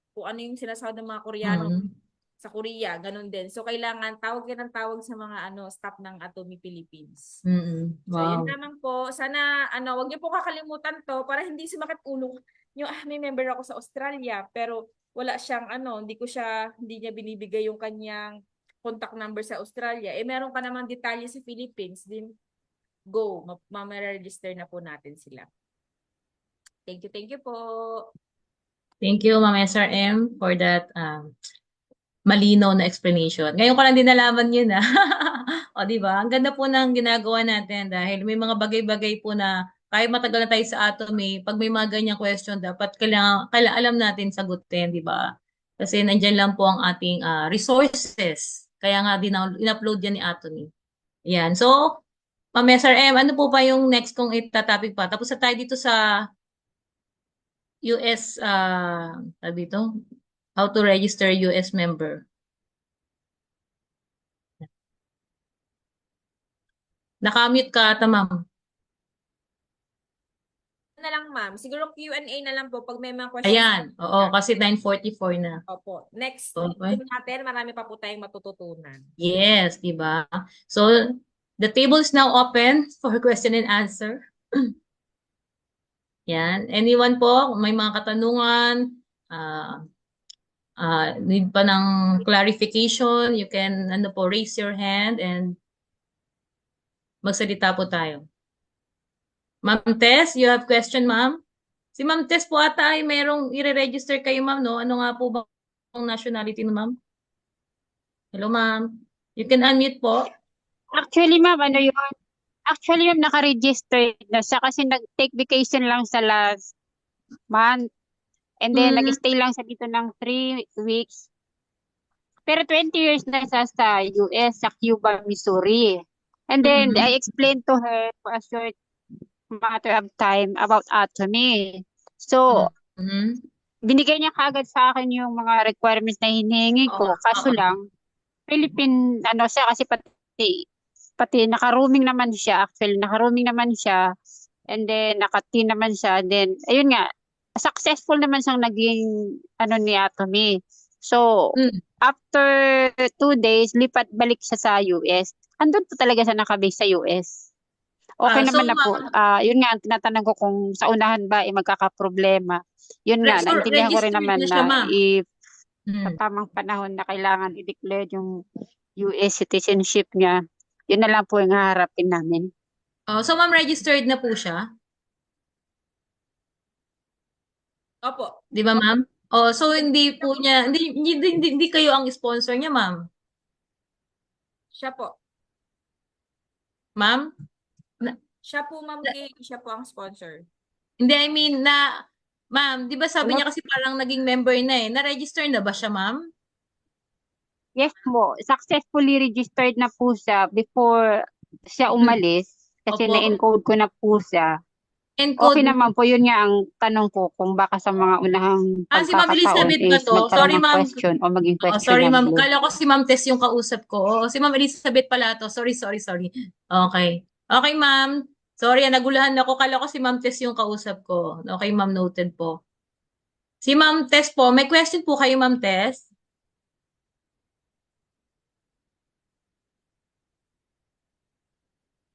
kung ano yung sinasahod ng mga Koreano sa Korea, ganun din. So, kailangan tawag ka ng tawag sa mga staff ng Atomy Philippines. So, yun Wow. naman po. Sana, wag niyo po kakalimutan to para hindi sumakit ulo. Yung, may member ako sa Australia, pero wala siyang, hindi niya binibigay yung kanyang contact number sa Australia. Meron ka namang detalye sa Philippines, din go, ma-register na po natin sila. Thank you po. Thank you, Ma'am SRM, for that malinaw na explanation. Ngayon ko lang din nalaman yun, ah. O, di ba? Ang ganda po ng ginagawa natin dahil may mga bagay-bagay po na kahit matagal na tayo sa Atomy, pag may mga ganyang question, dapat kailangan alam natin sagutin, di ba? Kasi nandyan lang po ang ating resources. Kaya nga in-upload yan ni Atomy. Yan. So, Ma'am SRM, ano po pa yung next kong itatopic pa? Tapos na tayo dito sa US, sabi ito, how to register US member. Nakamute ka ata, ma'am. Na lang, ma'am. Siguro Q&A na lang po pag may mga questions. Ayan. Oo, kasi 9:44 na. Opo. Next Okay. natin, marami pa po tayong matututunan. Yes, di ba? So, the table is now open for question and answer. Yan. Anyone po, kung may mga katanungan, need pa ng clarification, you can raise your hand and magsalita po tayo. Ma'am Tess, you have question, ma'am? Si Ma'am Tess po ata ay merong i-register kayo, ma'am, no? Ano nga po ba ang nationality no, ma'am? Hello, ma'am. You can unmute po. Actually, ma'am, Actually, ma'am, naka-register na siya kasi nag-take vacation lang sa last month. And then, nag-stay lang sa dito ng 3 weeks. Pero 20 years na siya sa US, sa Cuba, Missouri. And then, I explained to her for a short matter of time about Atomy. So, binigay niya kaagad sa akin yung mga requirements na hinihingi ko. Kaso lang, Philippine, ano siya, kasi pati naka-roaming naman siya. Actually, naka-roaming naman siya. And then, naka-T naman siya. Then, ayun nga, successful naman siyang naging, ano ni Atomy. So, Mm. after 2 days, lipat balik siya sa US. Andun po talaga siya nakabase sa US. Okay So, naman na po. ma'am, Yun nga, ang tinatanong ko kung sa unahan ba, magkakaproblema. Yun nga, so naintindihan ko rin registered na naman siya, na ma'am. sa Mm. tamang panahon na kailangan i-declare yung US citizenship niya, yun na lang po yung haharapin namin. So, ma'am, registered na po siya? Opo, Di ba, ma'am? So hindi po niya, hindi kayo ang sponsor niya, ma'am. siya po. Ma'am? Na- Siya po, Ma'am na- Gay, siya po ang sponsor. Hindi, I mean ma'am, di ba sabi niya kasi parang naging member na na-register na ba siya, ma'am? Yes po, successfully registered na po siya before siya umalis kasi Opo. na-encode ko na po siya. Encode. Okay naman po, yun nga ang tanong ko kung baka sa mga unahang Si Ma'am pagkakataon Elizabeth ba is to? magkaroon Sorry, ng ma'am. question o maging Sorry, ma'am. questionable. Kala ko si Ma'am Tess yung kausap ko. Si Ma'am Elizabeth pala to. Sorry. Okay. Okay, ma'am. Sorry, nagulahan ako. Kala ko si Ma'am Tess yung kausap ko. Okay, ma'am. Noted po. Si Ma'am Tess po. May question po kayo, Ma'am Tess?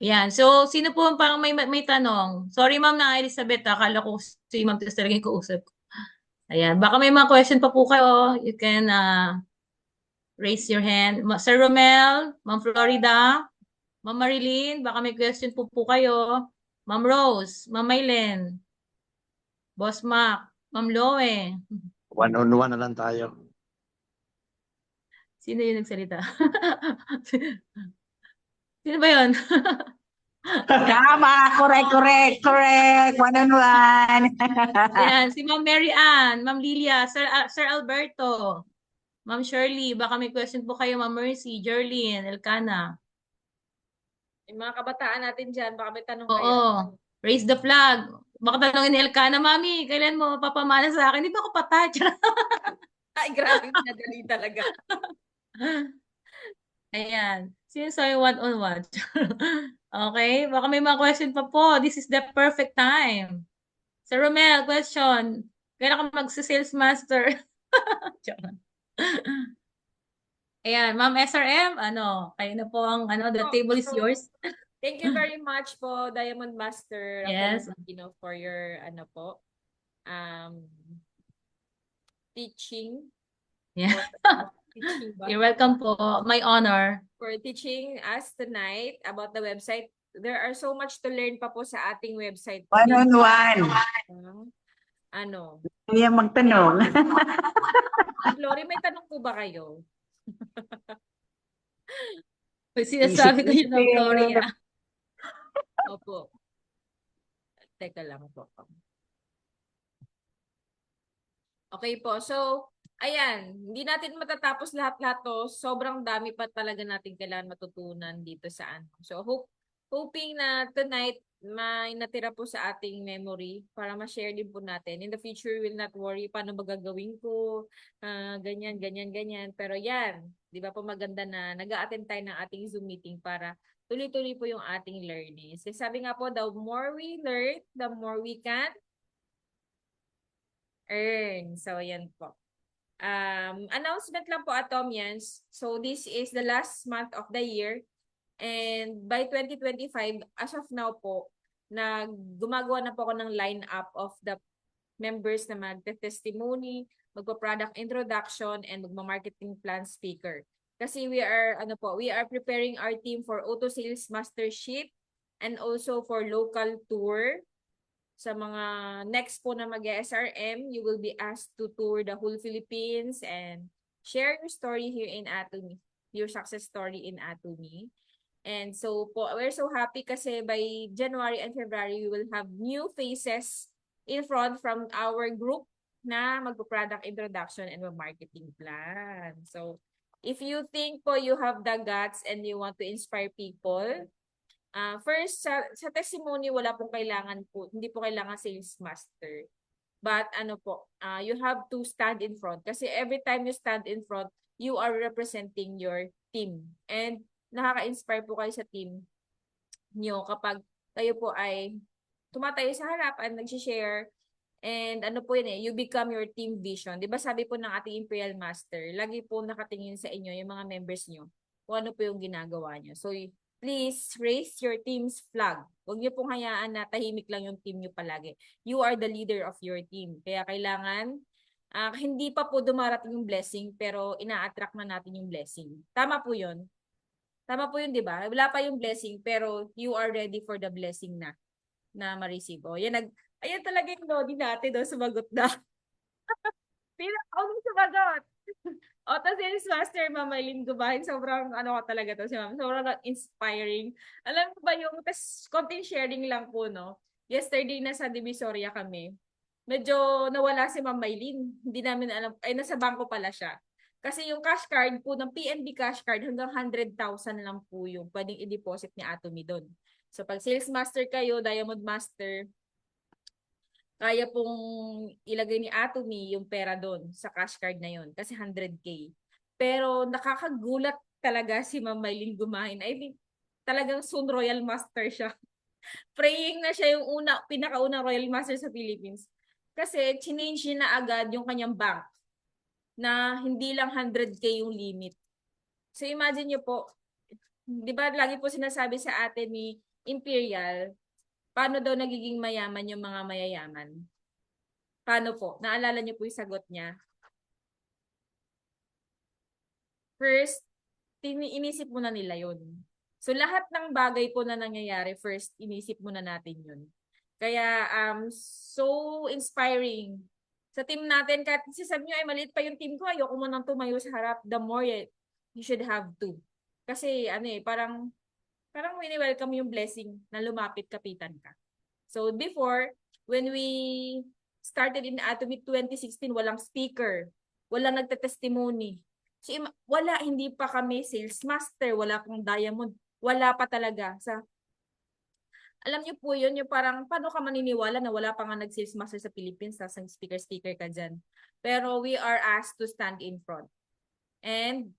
Yan. So, sino po ang parang may tanong? Sorry, Ma'am na Elizabeth. Akala ko si Ma'am Tess talaga yung kausap ko. Ayan. Baka may mga question pa po kayo. You can raise your hand. Sir Romel, Ma'am Florida, Ma'am Marilyn, baka may question po kayo. Ma'am Rose, Ma'am Mylene, Boss Mac, Ma'am Loe. One-on-one na lang tayo. Sino yung nagsalita? Sino ba yun? Tama, correct. One-on-one. Ayan, si Ma'am Mary Ann, Ma'am Lilia, Sir Alberto, Ma'am Shirley, baka may question po kayo, Ma'am Mercy, Jerlyn, Elcana. Yung mga kabataan natin dyan, baka may tanong kayo. Oo. Raise the flag. Baka tanongin ni Elcana, Mami, kailan mo papamana sa akin? Di ba ako patay? Ay, grabe, nadali talaga. Ayan. Sino sa'yo one-on-one? Okay. Baka may mga question pa po. This is the perfect time. Sir Romel, question. Kailan ka mag-sales master? Ayan. Ma'am SRM, kayo na po ang, the table is yours. Thank you very much po, Diamond Master Yes. Rafael, for your, teaching. Yeah. Teaching ba? You're welcome po. My honor. For teaching us tonight about the website. There are so much to learn pa po sa ating website. One-on-one. Ano? Hindi yan magtanong. Lori, may tanong po ba kayo? May sinasabi ko yun ng Gloria. Opo. Teka lang po. Okay po. So, ayan. Hindi natin matatapos lahat-lahat to. Sobrang dami pa talaga natin kailangan matutunan dito sa ano. So, hoping na tonight may natira po sa ating memory para ma-share din po natin. In the future, we will not worry paano ba gagawin ko, ganyan. Pero yan, di ba po maganda na nag-a-attend tayo ng ating Zoom meeting para tuloy-tuloy po yung ating learning. Kasi sabi nga po, the more we learn, the more we can earn. So, yan po. Announcement lang po, Atomians. So, this is the last month of the year. And by 2025, as of now po, gumagawa na po ako ng lineup of the members na magte-testimony, magpa-product introduction, and magma-marketing plan speaker. Kasi we are preparing our team for auto sales mastership and also for local tour. Sa mga next po na mag-SRM, you will be asked to tour the whole Philippines and share your story here in Atomy, your success story in Atomy. And so po, we're so happy kasi by January and February, we will have new faces in front from our group na magpo-product introduction and marketing plan. So, if you think po you have the guts and you want to inspire people, first, sa testimony, wala pong kailangan po, hindi po kailangan sales master. But you have to stand in front. Kasi every time you stand in front, you are representing your team. And nakaka-inspire po kayo sa team nyo kapag kayo po ay tumatayo sa harap at nag-share. And ano po yun you become your team vision. Di ba sabi po ng ating Imperial Master, lagi po nakatingin sa inyo yung mga members nyo kung ano po yung ginagawa nyo. So, please raise your team's flag. Huwag niyo pong hayaan na tahimik lang yung team nyo palagi. You are the leader of your team. Kaya kailangan, hindi pa po dumarating yung blessing, pero ina-attract na natin yung blessing. Tama po yun. Tama po yun, di ba? Wala pa yung blessing, pero you are ready for the blessing na ma-receive. O, ayan talaga yung Lodi natin, sumagot na. Ako sumagot. Auto Sales Master, Ma'am Eileen Gubahin, sobrang ano ka talaga to si Ma'am. Sobrang inspiring. Alam mo ba yung, konting sharing lang po, no? Yesterday nasa Divisoria kami. Medyo nawala si Ma'am Eileen. Hindi namin alam, ay nasa bangko pala siya. Kasi yung cash card po ng PNB cash card hanggang 100,000 lang po yung pwedeng i-deposit ni Atomy doon. So pag Sales Master kayo, Diamond Master, kaya pong ilagay ni Atomy yung pera doon sa cash card na yun kasi 100K. Pero nakakagulat talaga si Ma'am Maylin Gumahin. I think talagang soon Royal Master siya. Praying na siya yung pinakaunang Royal Master sa Philippines. Kasi change niya na agad yung kanyang bank na hindi lang 100K yung limit. So imagine niyo po, di ba lagi po sinasabi sa atin ni Imperial, paano daw nagiging mayaman yung mga mayayaman? Paano po? Naalala niyo po yung sagot niya? First, inisip muna nila yun. So lahat ng bagay po na nangyayari, first, inisip muna natin yun. Kaya, so inspiring. Sa team natin, kahit sasabi nyo, ay maliit pa yung team ko, ayoko mo nang tumayo sa harap, the more you should have to. Kasi, parang wini-welcome yung blessing na lumapit kapitan ka. So, before, when we started in Atomy 2016, walang speaker, walang nagtetestimony. So, hindi pa kami sales master, wala pang diamond, wala pa talaga. Alam niyo po yun, yung parang, paano ka maniniwala na wala pa nga nag-sales master sa Philippines, tapos speaker ka dyan. Pero we are asked to stand in front. And,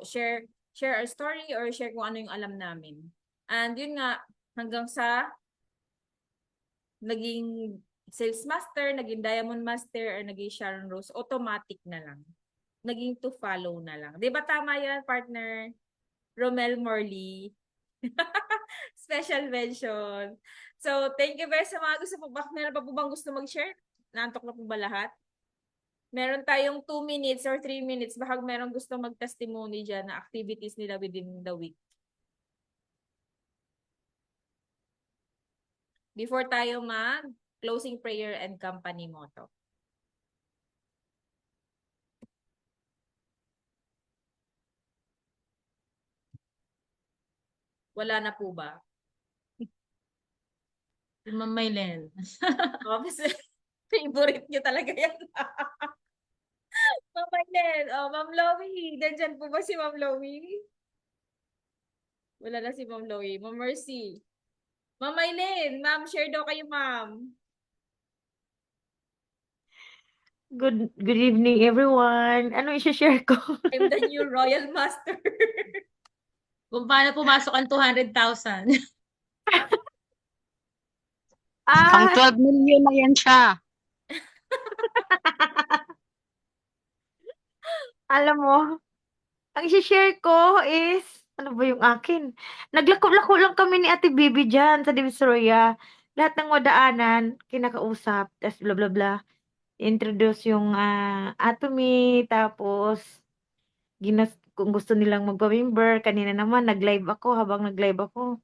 share our story or share kung ano yung alam namin. And yun nga, hanggang sa naging sales master, naging diamond master, or naging Sharon Rose, automatic na lang. Naging to follow na lang. Di ba tama yan, partner? Romel Morley. Special mention. So, thank you very much sa mga gusto po. Meron pa po bang gusto mag-share? Naantok na po ba lahat? Meron tayong 2 minutes or 3 minutes. Baka meron gusto mag-testimony dyan na activities nila within the week. Before tayo mag-closing prayer and company motto. Wala na po ba? Si Ma'am Maylin. Favorite nyo talaga yan. Ma'am Maylin. Ma'am Lowie. Nandyan po ba si Ma'am Lowie? Wala na si Ma'am Lowie. Ma'am Mercy. Ma'am Maylin. Ma'am, share daw kayo, ma'am. Good evening, everyone. Ano i-share ko? I'm the new Royal Master. Kung paano pumasok ang 200,000. Pang 12 million na yan siya. Alam mo, ang i-share ko is, ano ba yung akin? Naglako-lako lang kami ni Ate Bibi dyan sa Divisoria. Lahat ng wadaanan, kinakausap, tas bla bla bla. Introduce yung Atomy, tapos kung gusto nilang magpa-member, kanina naman nag-live ako, habang nag-live ako.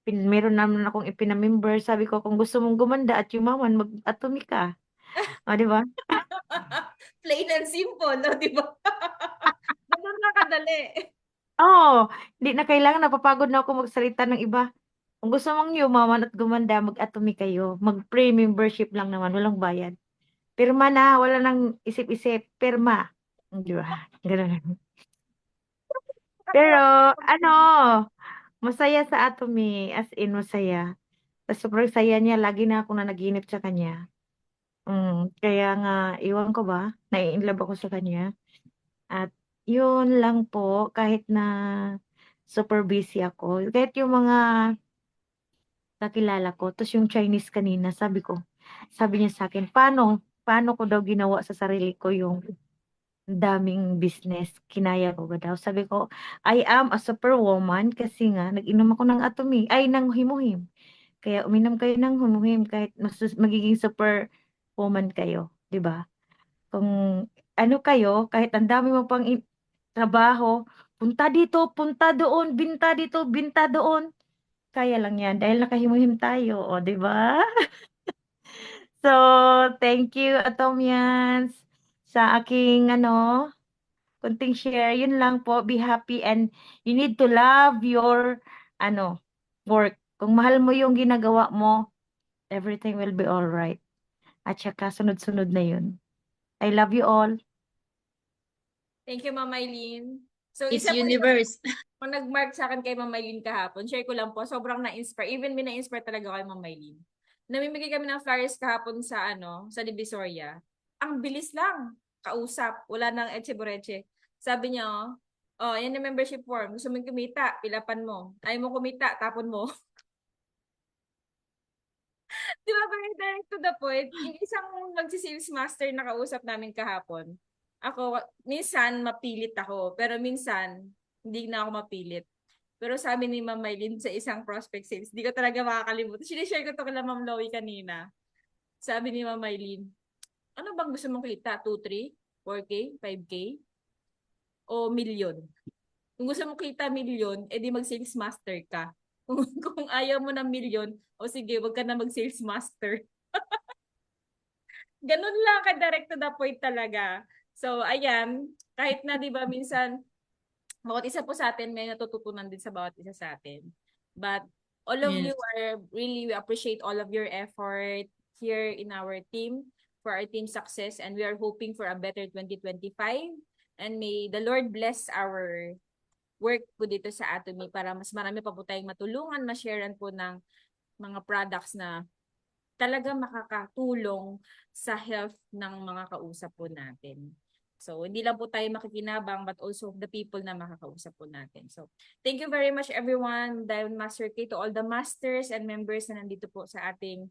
Meron naman akong ipinamember. Sabi ko, kung gusto mong gumanda at yumaman, mag-Atomy ka. O, di ba? Plain and simple, no? Di ba? Ganun na kadali. Oo, hindi na kailangan, napapagod na ako magsalita ng iba. Kung gusto mong yumaman at gumanda, mag-Atomy kayo. Mag-free membership lang naman, walang bayad. Pirma na, wala nang isip-isip. Pirma. Di ba? Ganun. Pero, masaya sa Atomy, as in masaya. Tapos sobrang saya niya, lagi na ako nanaginip sa kanya. Kaya nga, iwan ko ba, nai-inlove ako sa kanya. At yun lang po, kahit na super busy ako. Kahit yung mga kakilala ko, tapos yung Chinese kanina, sabi niya sa akin, paano ko daw ginawa sa sarili ko yung daming business, kinaya ko ba daw? Sabi ko, I am a superwoman kasi nga, nag-inom ako ng ng himuhim. Kaya uminom kayo ng himuhim kahit magiging superwoman kayo, di ba? Kung ano kayo, kahit ang dami mo pang trabaho, punta dito, punta doon, binta dito, binta doon. Kaya lang yan dahil nakahimuhim tayo, o di ba? So, thank you, Atomians, sa aking kunting share. Yun lang po, be happy and you need to love your work. Kung mahal mo yung ginagawa mo, everything will be all right. At saka sunod-sunod na yun. I love you all. Thank you, Ma'am Eileen. So, It's isa po universe. kung nag-mark sa akin kay Ma'am Eileen kahapon, share ko lang po, sobrang na-inspire. Even me na-inspire talaga kay Ma'am Eileen. Namimigay kami ng flyers kahapon sa Divisoria. Ang bilis lang. Kausap. Wala nang etche-boreche. Sabi niya, yan yung membership form. Gusto mong kumita, pilapan mo. Ayaw mo kumita, tapon mo. Di ba, very direct to the point? Yung isang magsi-sales master na kausap namin kahapon, ako, minsan mapilit ako, pero minsan, hindi na ako mapilit. Pero sabi ni Ma'am Maylin sa isang prospect sales, di ko talaga makakalimutan. Sinishare ko to kay Ma'am Loie kanina. Sabi ni Ma'am Maylin, ano bang gusto mong kita? 2, 3, 4K, 5K? O million? Kung gusto mong kita million, edi mag-sales master ka. Kung ayaw mo ng million, o sige, wag ka na mag-sales master. Ganun lang ka-direct to the point talaga. So, ayan, kahit na 'di ba minsan bawat isa po sa atin may natututunan din sa bawat isa sa atin. But all of you are we appreciate all of your effort here in our team for our team success, and we are hoping for a better 2025, and may the Lord bless our work po dito sa Atomy para mas marami pa po tayong matulungan, ma-sharean po ng mga products na talaga makakatulong sa health ng mga kausap po natin. So, hindi lang po tayo makikinabang but also the people na makakausap po natin. So, thank you very much everyone, Diamond Master K, to all the masters and members na nandito po sa ating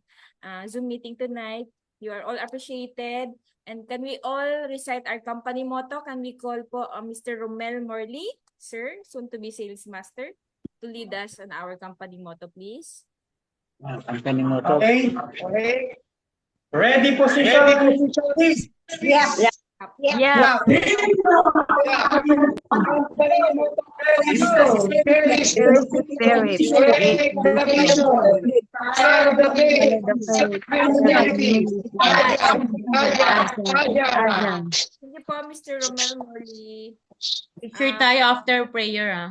Zoom meeting tonight. You are all appreciated. And can we all recite our company motto? Can we call po Mr. Romel Morley, sir, soon to be sales master, to lead us on our company motto, please? Okay. Ready position, please. Yeah. Yeah. Thank you po, Mr. Romel Morley. Picture tayo after prayer,